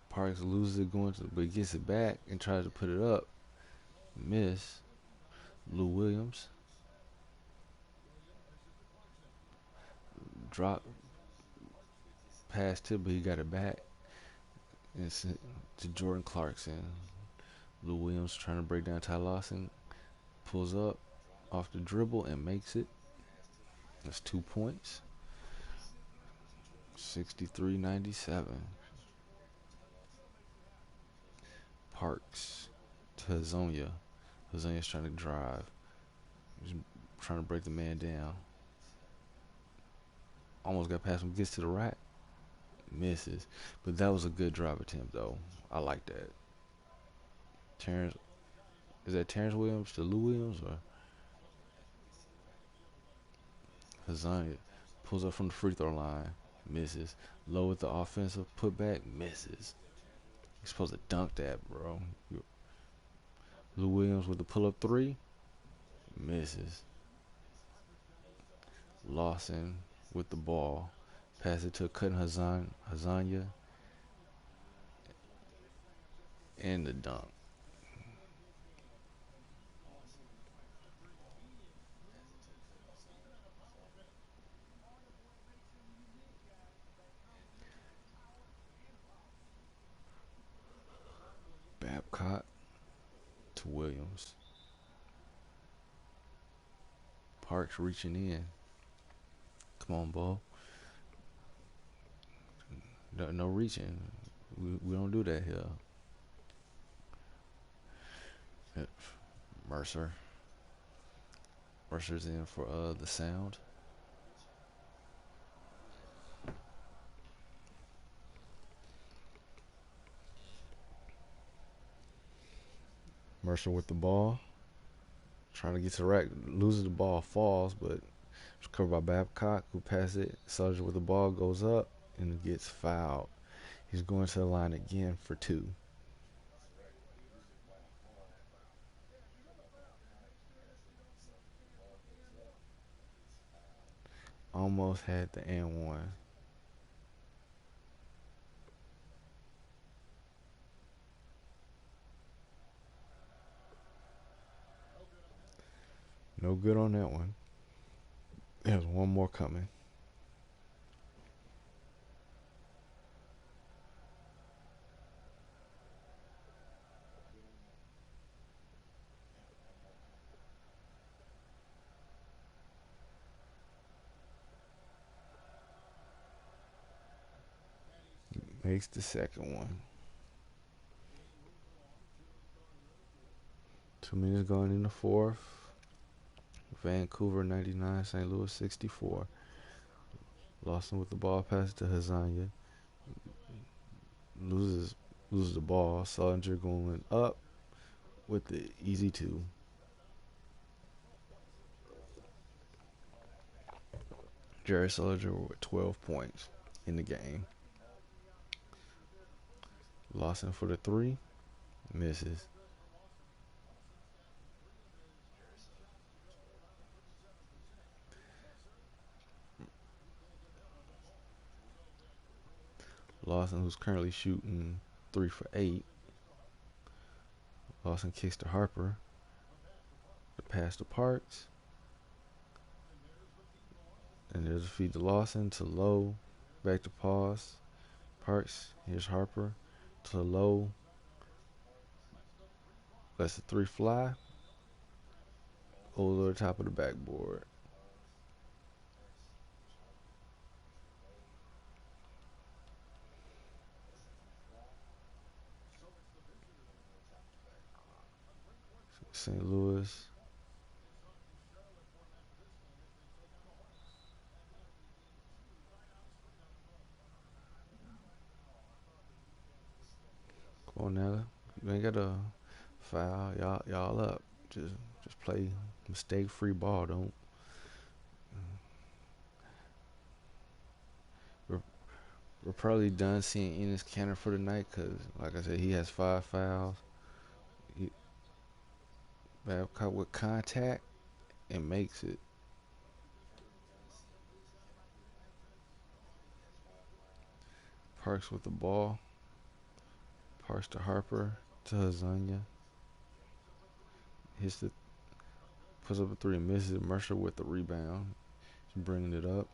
Parks loses it going to, but he gets it back and tries to put it up. Miss. Lou Williams drop past it, but he got it back and sent to Jordan Clarkson. Lou Williams trying to break down Ty Lawson, pulls up off the dribble and makes it. That's 2 points. 63-97. Parks to Hazonia. Hazonia's trying to drive. He's trying to break the man down. Almost got past him. Gets to the rack. Misses. But that was a good drive attempt, though. I like that. Terrence. Is that Terrence Williams to Lou Williams or Hazonia? Pulls up from the free throw line. Misses. Low with the offensive putback. Misses. You're supposed to dunk that, bro. Lou Williams with the pull up three. Misses. Lawson with the ball. Pass it to Cutting Hazanya. And the dunk. Babcock to Williams. Parks reaching in. Come on, ball. No reaching. We don't do that here. Mercer. Mercer's in for the Sound. Mercer with the ball. Trying to get to the rack. Loses the ball. Falls, but it's covered by Babcock, who passes it. Soldier with the ball goes up and gets fouled. He's going to the line again for two. Almost had the and one. No good on that one. There's one more coming. Makes the second one. 2 minutes going in the fourth. Vancouver 99, St. Louis 64. Lawson with the ball pass to Hazanya. Loses the ball. Sullinger going up with the easy two. Jerry Sullinger with 12 points in the game. Lawson for the three. Misses. Lawson, who's currently shooting 3 for 8. Lawson kicks to Harper. The pass to Parks. And there's a feed to Lawson to Low. Back to pause. Parks. Here's Harper to Low. Lets the three fly. Over the top of the backboard. St. Louis. Come on now. You ain't got to foul. Y'all up. Just play mistake-free ball. Don't. We're probably done seeing Enes Kanter for the night because, like I said, he has 5 fouls. Babcock with contact and makes it. Parks with the ball. Parks to Harper to Hazanya. Puts up a 3 and misses. Mercer with the rebound. He's bringing it up.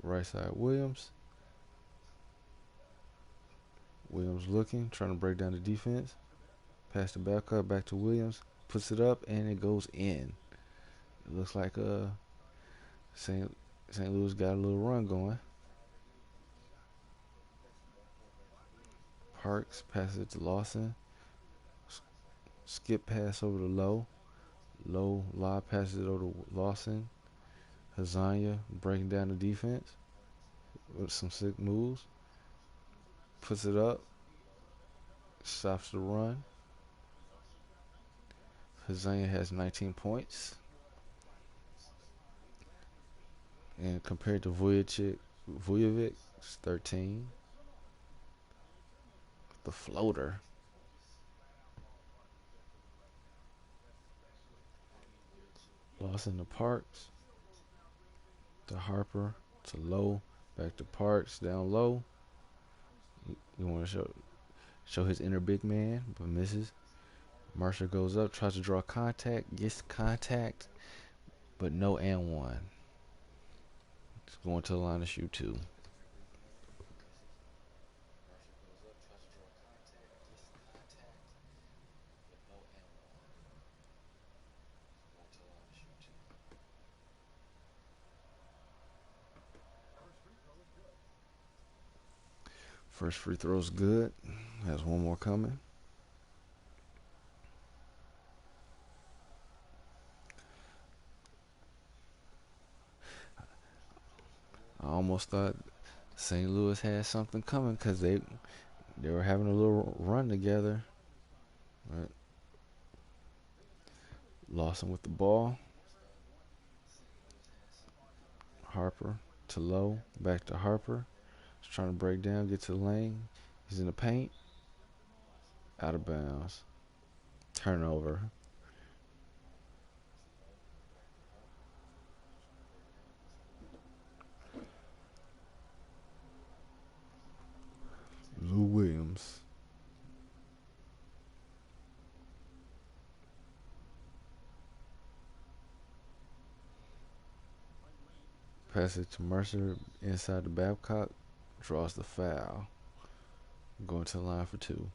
Right side Williams. Williams looking, trying to break down the defense. Pass to Babcock, back to Williams. Puts it up and it goes in. It looks like St. Louis got a little run going. Parks passes it to Lawson. Skip pass over to Low. Low lob passes it over to Lawson. Hazanya breaking down the defense with some sick moves. Puts it up. Stops the run. Hazanya has 19 points. And compared to Vujovic, it's 13. The floater. Lawson to Parks. To Harper. To Low. Back to Parks. Down low. You want to show his inner big man, but misses. Mercer goes up, tries to draw contact, gets contact, but no and one. It's going to the line to shoot 2. First free throw's good. Has one more coming. I almost thought St. Louis had something coming because they were having a little run together. Right. Lawson with the ball. Harper to Low. Back to Harper. He's trying to break down, get to the lane. He's in the paint. Out of bounds. Turnover. Lou Williams. Pass it to Mercer inside the Babcock. Draws the foul. Going to the line for 2.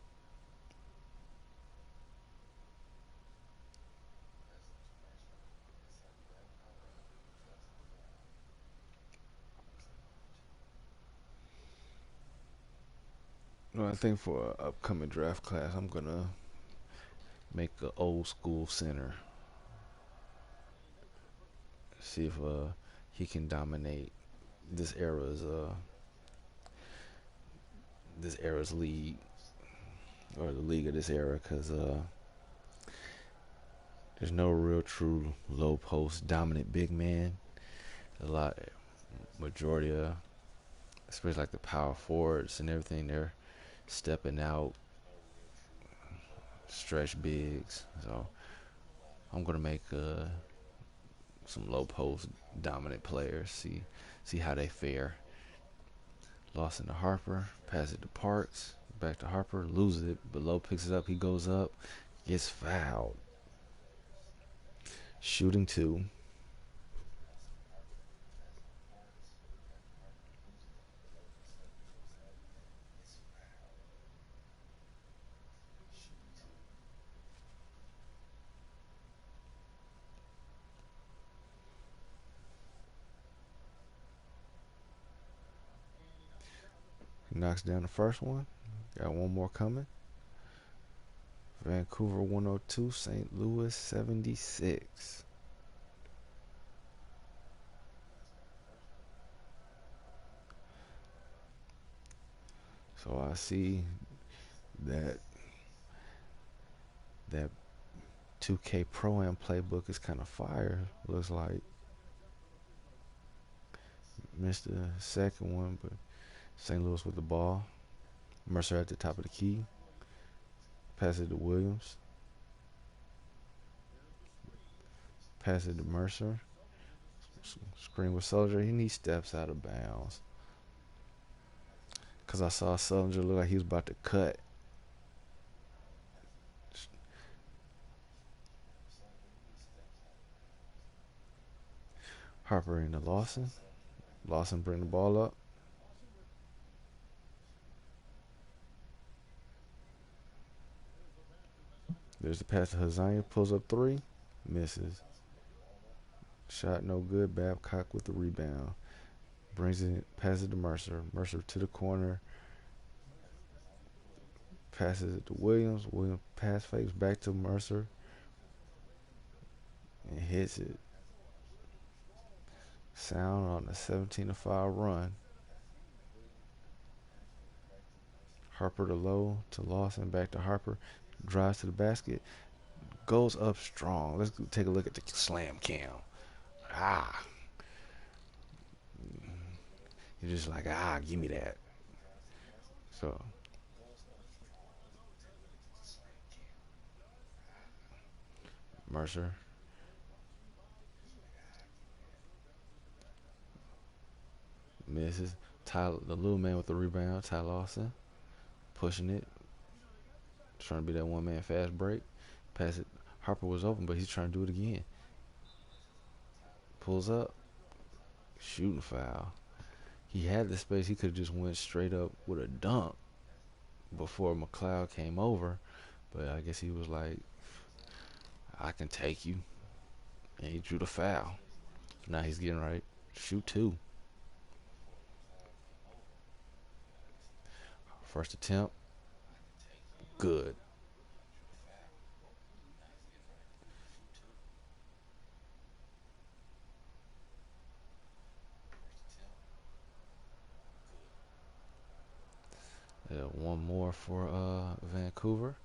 think for an upcoming draft class, I'm gonna make an old school center. See if he can dominate this era's league, or the league of this era, because there's no real true low post dominant big man. A lot majority of, especially like the power forwards and everything, they're stepping out, stretch bigs. So I'm gonna make some low post dominant players. See how they fare. Lost into Harper, pass it to Parks, back to Harper, loses it, but Lowe picks it up. He goes up, gets fouled. Shooting two. He knocks down the first one. Got one more coming. Vancouver 102, St. Louis 76. So I see that that 2K Pro Am playbook is kind of fire. Looks like missed the second one, but St. Louis with the ball. Mercer at the top of the key. Pass it to Williams. Pass it to Mercer. Screen with Sullinger. He steps out of bounds. Because I saw Sullinger look like he was about to cut. Harper into Lawson. Lawson bring the ball up. There's the pass to Hazanya. Pulls up three. Misses. Shot no good. Babcock with the rebound. Brings it. Passes it to Mercer. Mercer to the corner. Passes it to Williams. Williams pass fakes back to Mercer. And hits it. Sound on the 17-5 run. Harper to Lowe to Lawson. Back to Harper. Drives to the basket. Goes up strong. Let's take a look at the slam cam. You're just like, give me that. So Mercer misses. Ty, the little man with the rebound, Ty Lawson, pushing it, trying to be that one-man fast break. Pass it. Harper was open, but he's trying to do it again. Pulls up, shooting foul. He had the space. He could have just went straight up with a dunk before McLeod came over, but I guess he was like, I can take you. And he drew the foul. Now he's getting right. Shoot two. First attempt. Good. One more for Vancouver.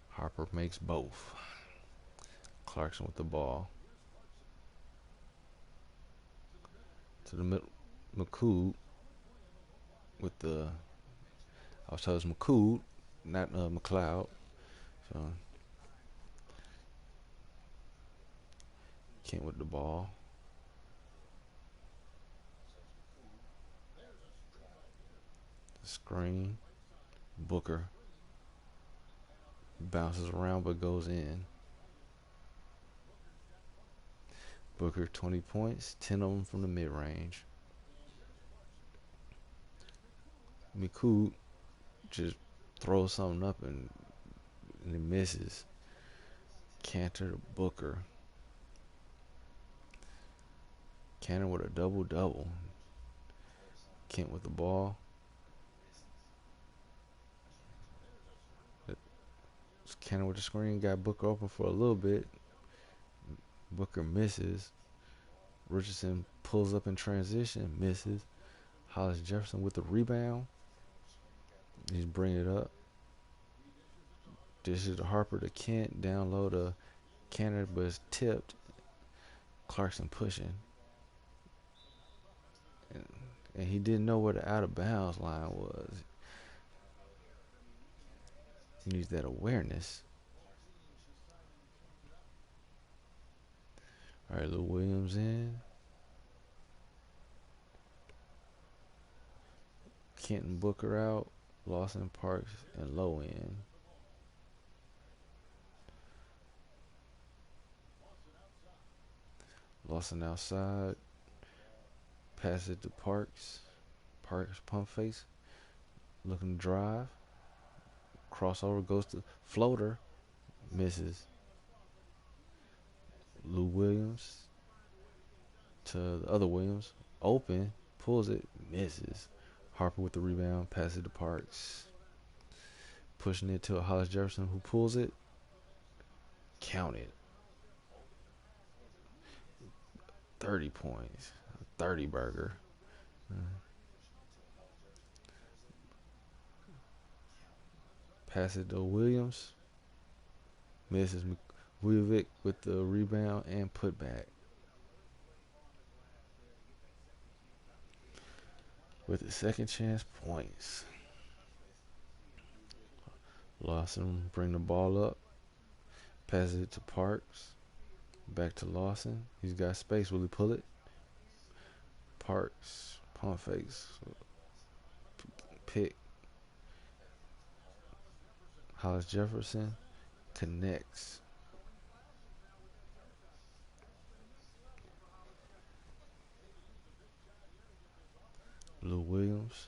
Harper makes both. Clarkson with the ball. To the middle. McCool with the... I was told it was McCool, not McLeod. So Kent with the ball. Screen. Booker bounces around but goes in. Booker 20 points, 10 of them from the mid-range. McCool just throws something up and he misses. Cantor to Booker. Cannon with a double double. Kent with the ball. Cannon with the screen. Got Booker open for a little bit. Booker misses. Richardson pulls up in transition. Misses. Hollis Jefferson with the rebound. He's bringing it up. This is the Harper to Kent. Down low to Cannon, but it's tipped. Clarkson pushing. And he didn't know where the out of bounds line was. He needs that awareness. All right, Lou Williams in. Kenton Booker out. Lawson Parks and Low in. Lawson outside. Pass it to Parks. Parks pump face. Looking to drive. Crossover goes to floater. Misses. Lou Williams to the other Williams. Open. Pulls it. Misses. Harper with the rebound. Pass it to Parks. Pushing it to Hollis Jefferson, who pulls it. Count it. 30 points. 30 burger. Pass it to Williams. Misses. Vujovic with the rebound and putback. With the second chance points. Lawson bring the ball up. Pass it to Parks. Back to Lawson. He's got space. Will he pull it? Parks. Pump fakes. Pick. Hollis Jefferson connects. Lou Williams.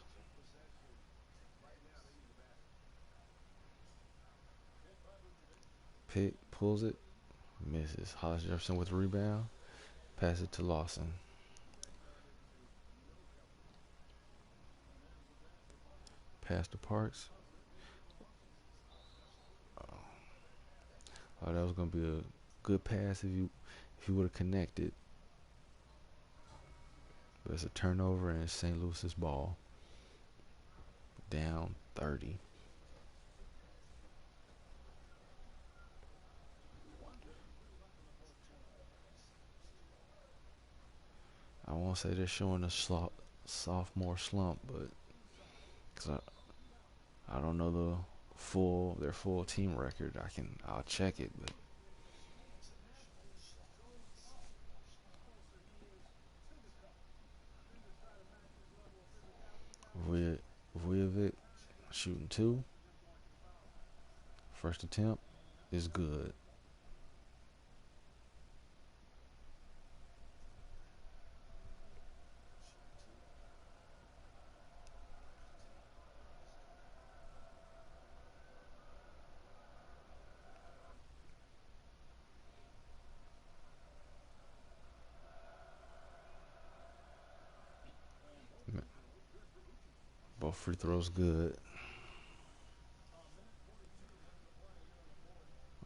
Pick. Pulls it. Misses. Hollis Jefferson with the rebound. Pass it to Lawson. Pass to Parks. Oh, that was gonna be a good pass if you would have connected. But it's a turnover and it's St. Louis's ball. Down 30. I won't say they're showing a sophomore slump, but because I don't know their full team record. I'll check it, but Vujovic shooting 2. First attempt is good. Both free throws good.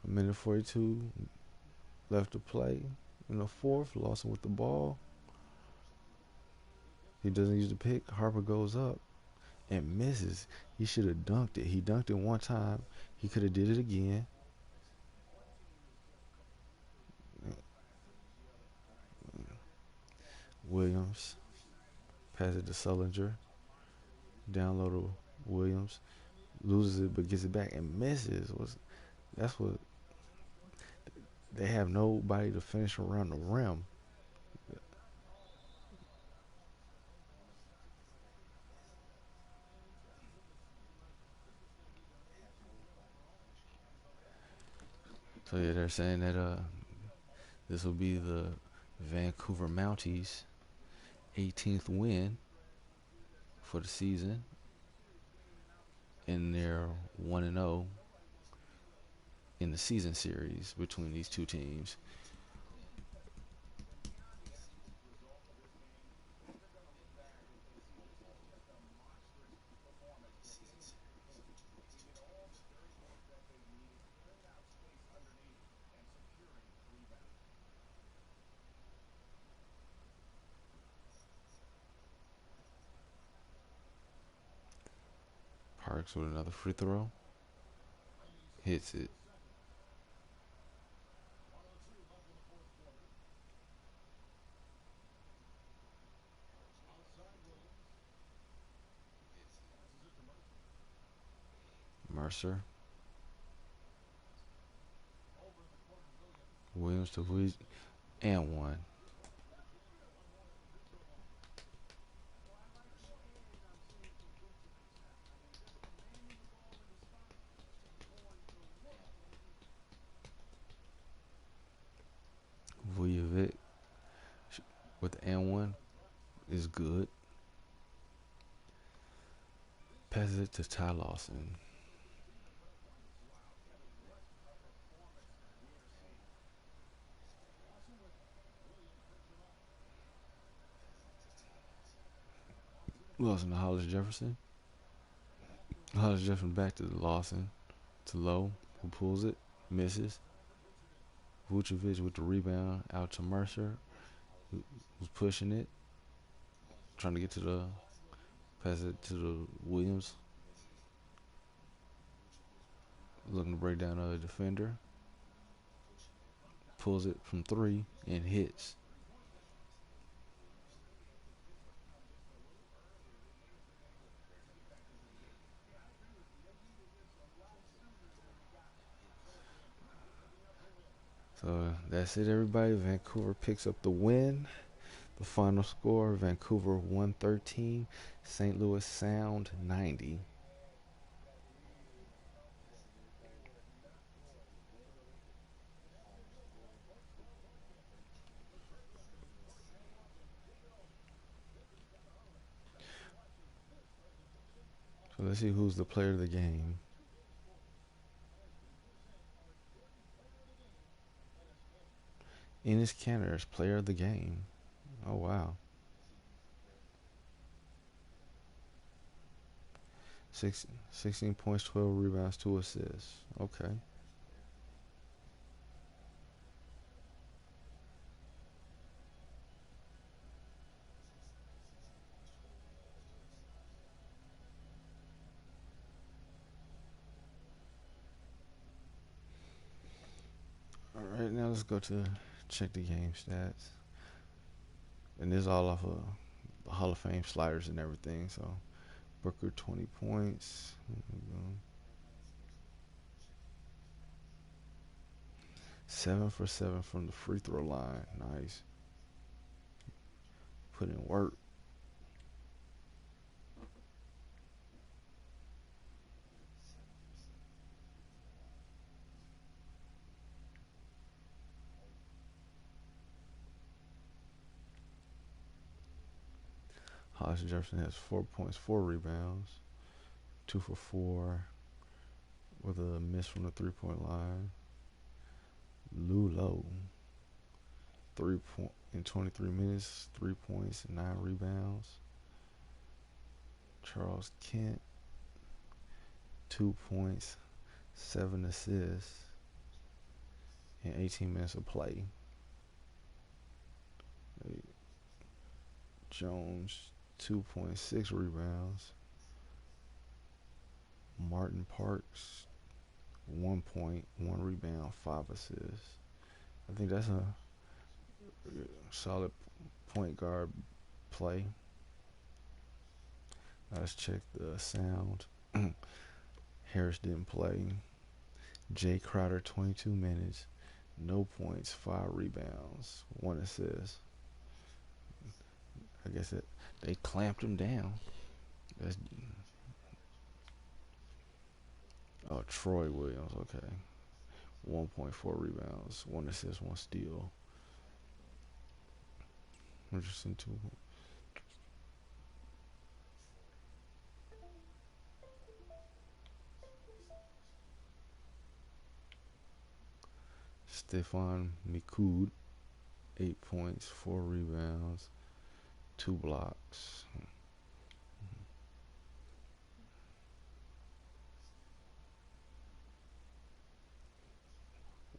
A minute 42 left to play in the fourth. Lawson with the ball. He doesn't use the pick. Harper goes up and misses. He should have dunked it. He dunked it one time. He could have did it again. Williams. Pass it to Sullinger. Down low to Williams. Loses it but gets it back and misses. That's what they have, nobody to finish around the rim. So yeah, they're saying that this will be the Vancouver Mounties' 18th win for the season, and they're 1-0 in the season series between these two teams. Parks with another free throw. Hits it. Mercer. Williams to Williams. And one. Vujovic with the and one is good. Passes it to Ty Lawson. Lawson to Hollis Jefferson. Hollis Jefferson back to Lawson. To Lowe, who pulls it. Misses. Vujovic with the rebound. Out to Mercer, who's pushing it. Trying to get to the... Pass it to the Williams. Looking to break down a defender. Pulls it from three and hits. So that's it, everybody. Vancouver picks up the win. The final score, Vancouver 113, St. Louis Sound 90. So let's see who's the player of the game. Enes Kanter is player of the game. Oh, wow. 16 points, 12 rebounds, 2 assists. Okay. All right, now let's go to check the game stats. And this is all off of the Hall of Fame sliders and everything. So Booker 20 points. 7 for 7 from the free throw line. Nice. Put in work. Hollis Jefferson has 4 points, 4 rebounds, 2 for 4 with a miss from the 3-point line. Lulo, 3 point in 23 minutes, 3 points, 9 rebounds. Charles Kent, 2 points, 7 assists in 18 minutes of play. Jones, 2.6 rebounds. Martin Parks, 1 point, 1 rebound, 5 assists. I think that's a solid point guard play. Now let's check the sound. Harris didn't play. Jay Crowder, 22 minutes, no points, 5 rebounds, 1 assist. I guess they clamped him down. That's, Troy Williams, okay. 1.4 rebounds, 1 assist, 1 steal. Interesting too. Stefan Mikud, 8 points, 4 rebounds, 2 blocks.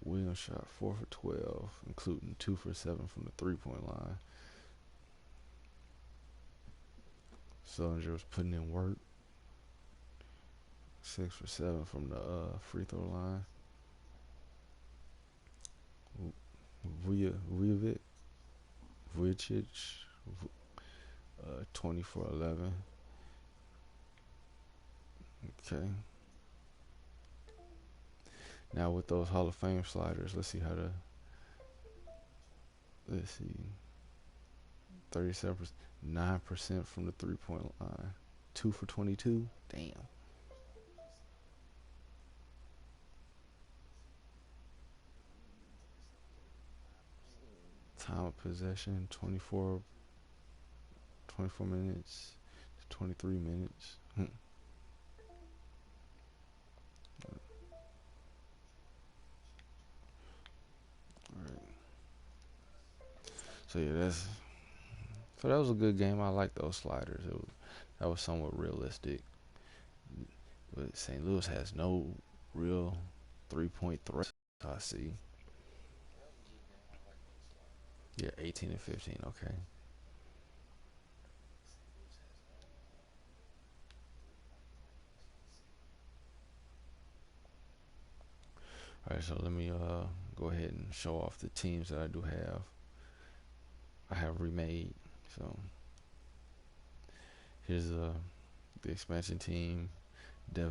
Williams shot 4 for 12, including 2 for 7 from the 3-point line. Sullinger was putting in work. 6 for 7 from the free throw line. Vujovic, 20 for 11. Okay. Now with those Hall of Fame sliders, let's see. 37%, 9% from the 3-point line. 2 for 22. Damn. Time of possession, 24 minutes to 23 minutes. Alright. So yeah, that was a good game. I like those sliders. That was somewhat realistic. But St. Louis has no real 3-point threat. I see. Yeah, 18 and 15. Okay. All right. So let me go ahead and show off the teams that I do have. I have remade. So here's the expansion team. The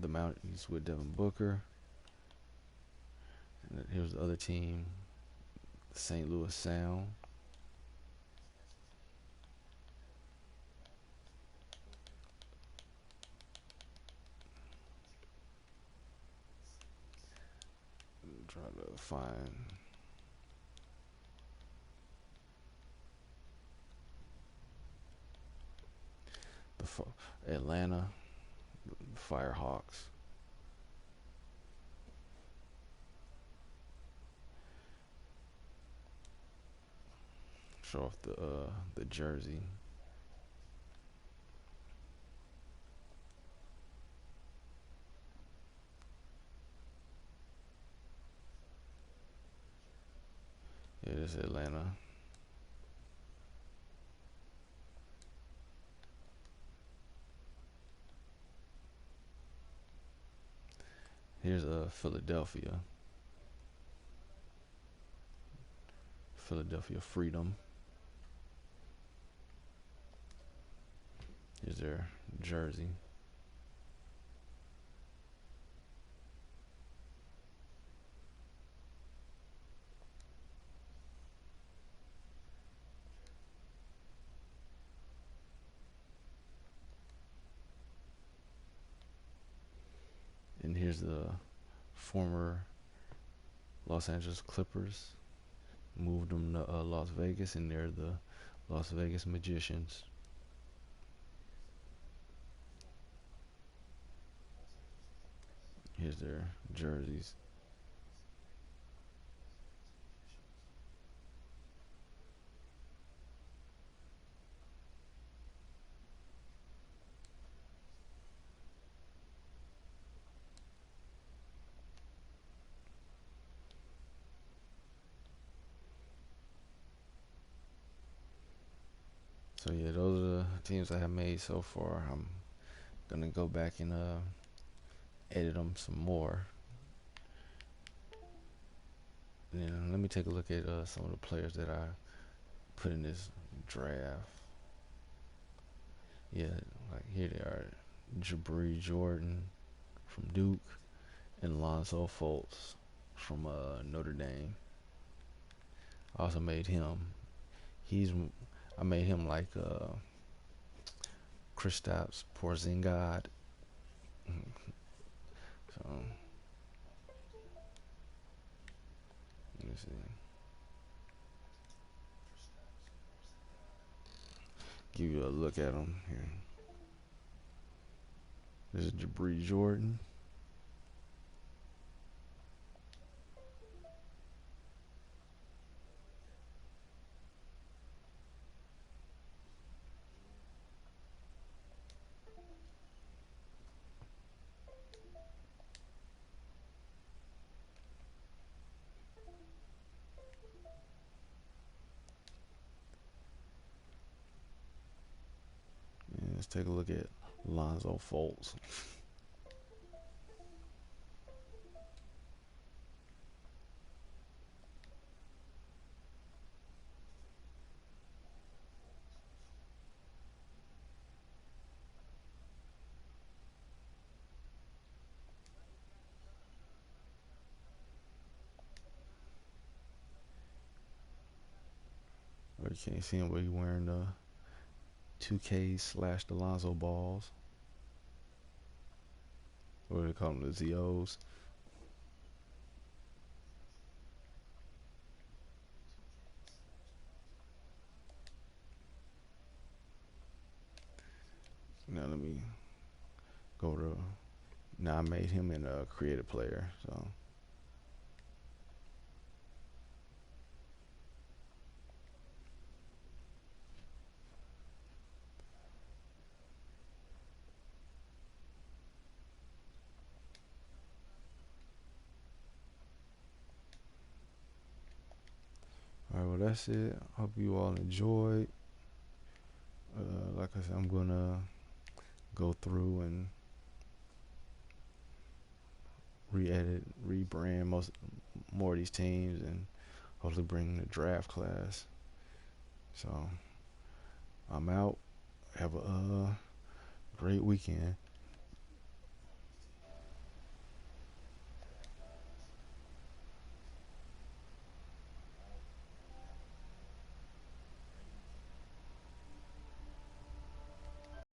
Mounties with Devin Booker. And here's the other team, the St. Louis Sound. I'm trying to find the Atlanta Firehawks. Show off the jersey. Yeah, this is Atlanta. Here's Philadelphia. Philadelphia Freedom. Here's their jersey. And here's the former Los Angeles Clippers. Moved them to Las Vegas, and they're the Las Vegas Magicians. Here's their jerseys. So yeah, those are the teams I have made so far. I'm gonna go back and edit them some more. And then let me take a look at some of the players that I put in this draft. Yeah, like here they are: Jabri Jordan from Duke and Lonzo Fultz from Notre Dame. I also made him. I made him like Kristaps Porzingis. So let me see. Give you a look at him here. This is Jabri Jordan. And let's take a look at Lonzo Fultz. You can't see him, but he wearing the 2K slash the Lonzo balls. What do they call them? The ZOs. Now let me go to. Now I made him in a creative player. So all right, well that's it. Hope you all enjoyed. Like I said, I'm gonna go through and re-edit, rebrand more of these teams, and hopefully bring the draft class. So I'm out. Have a great weekend.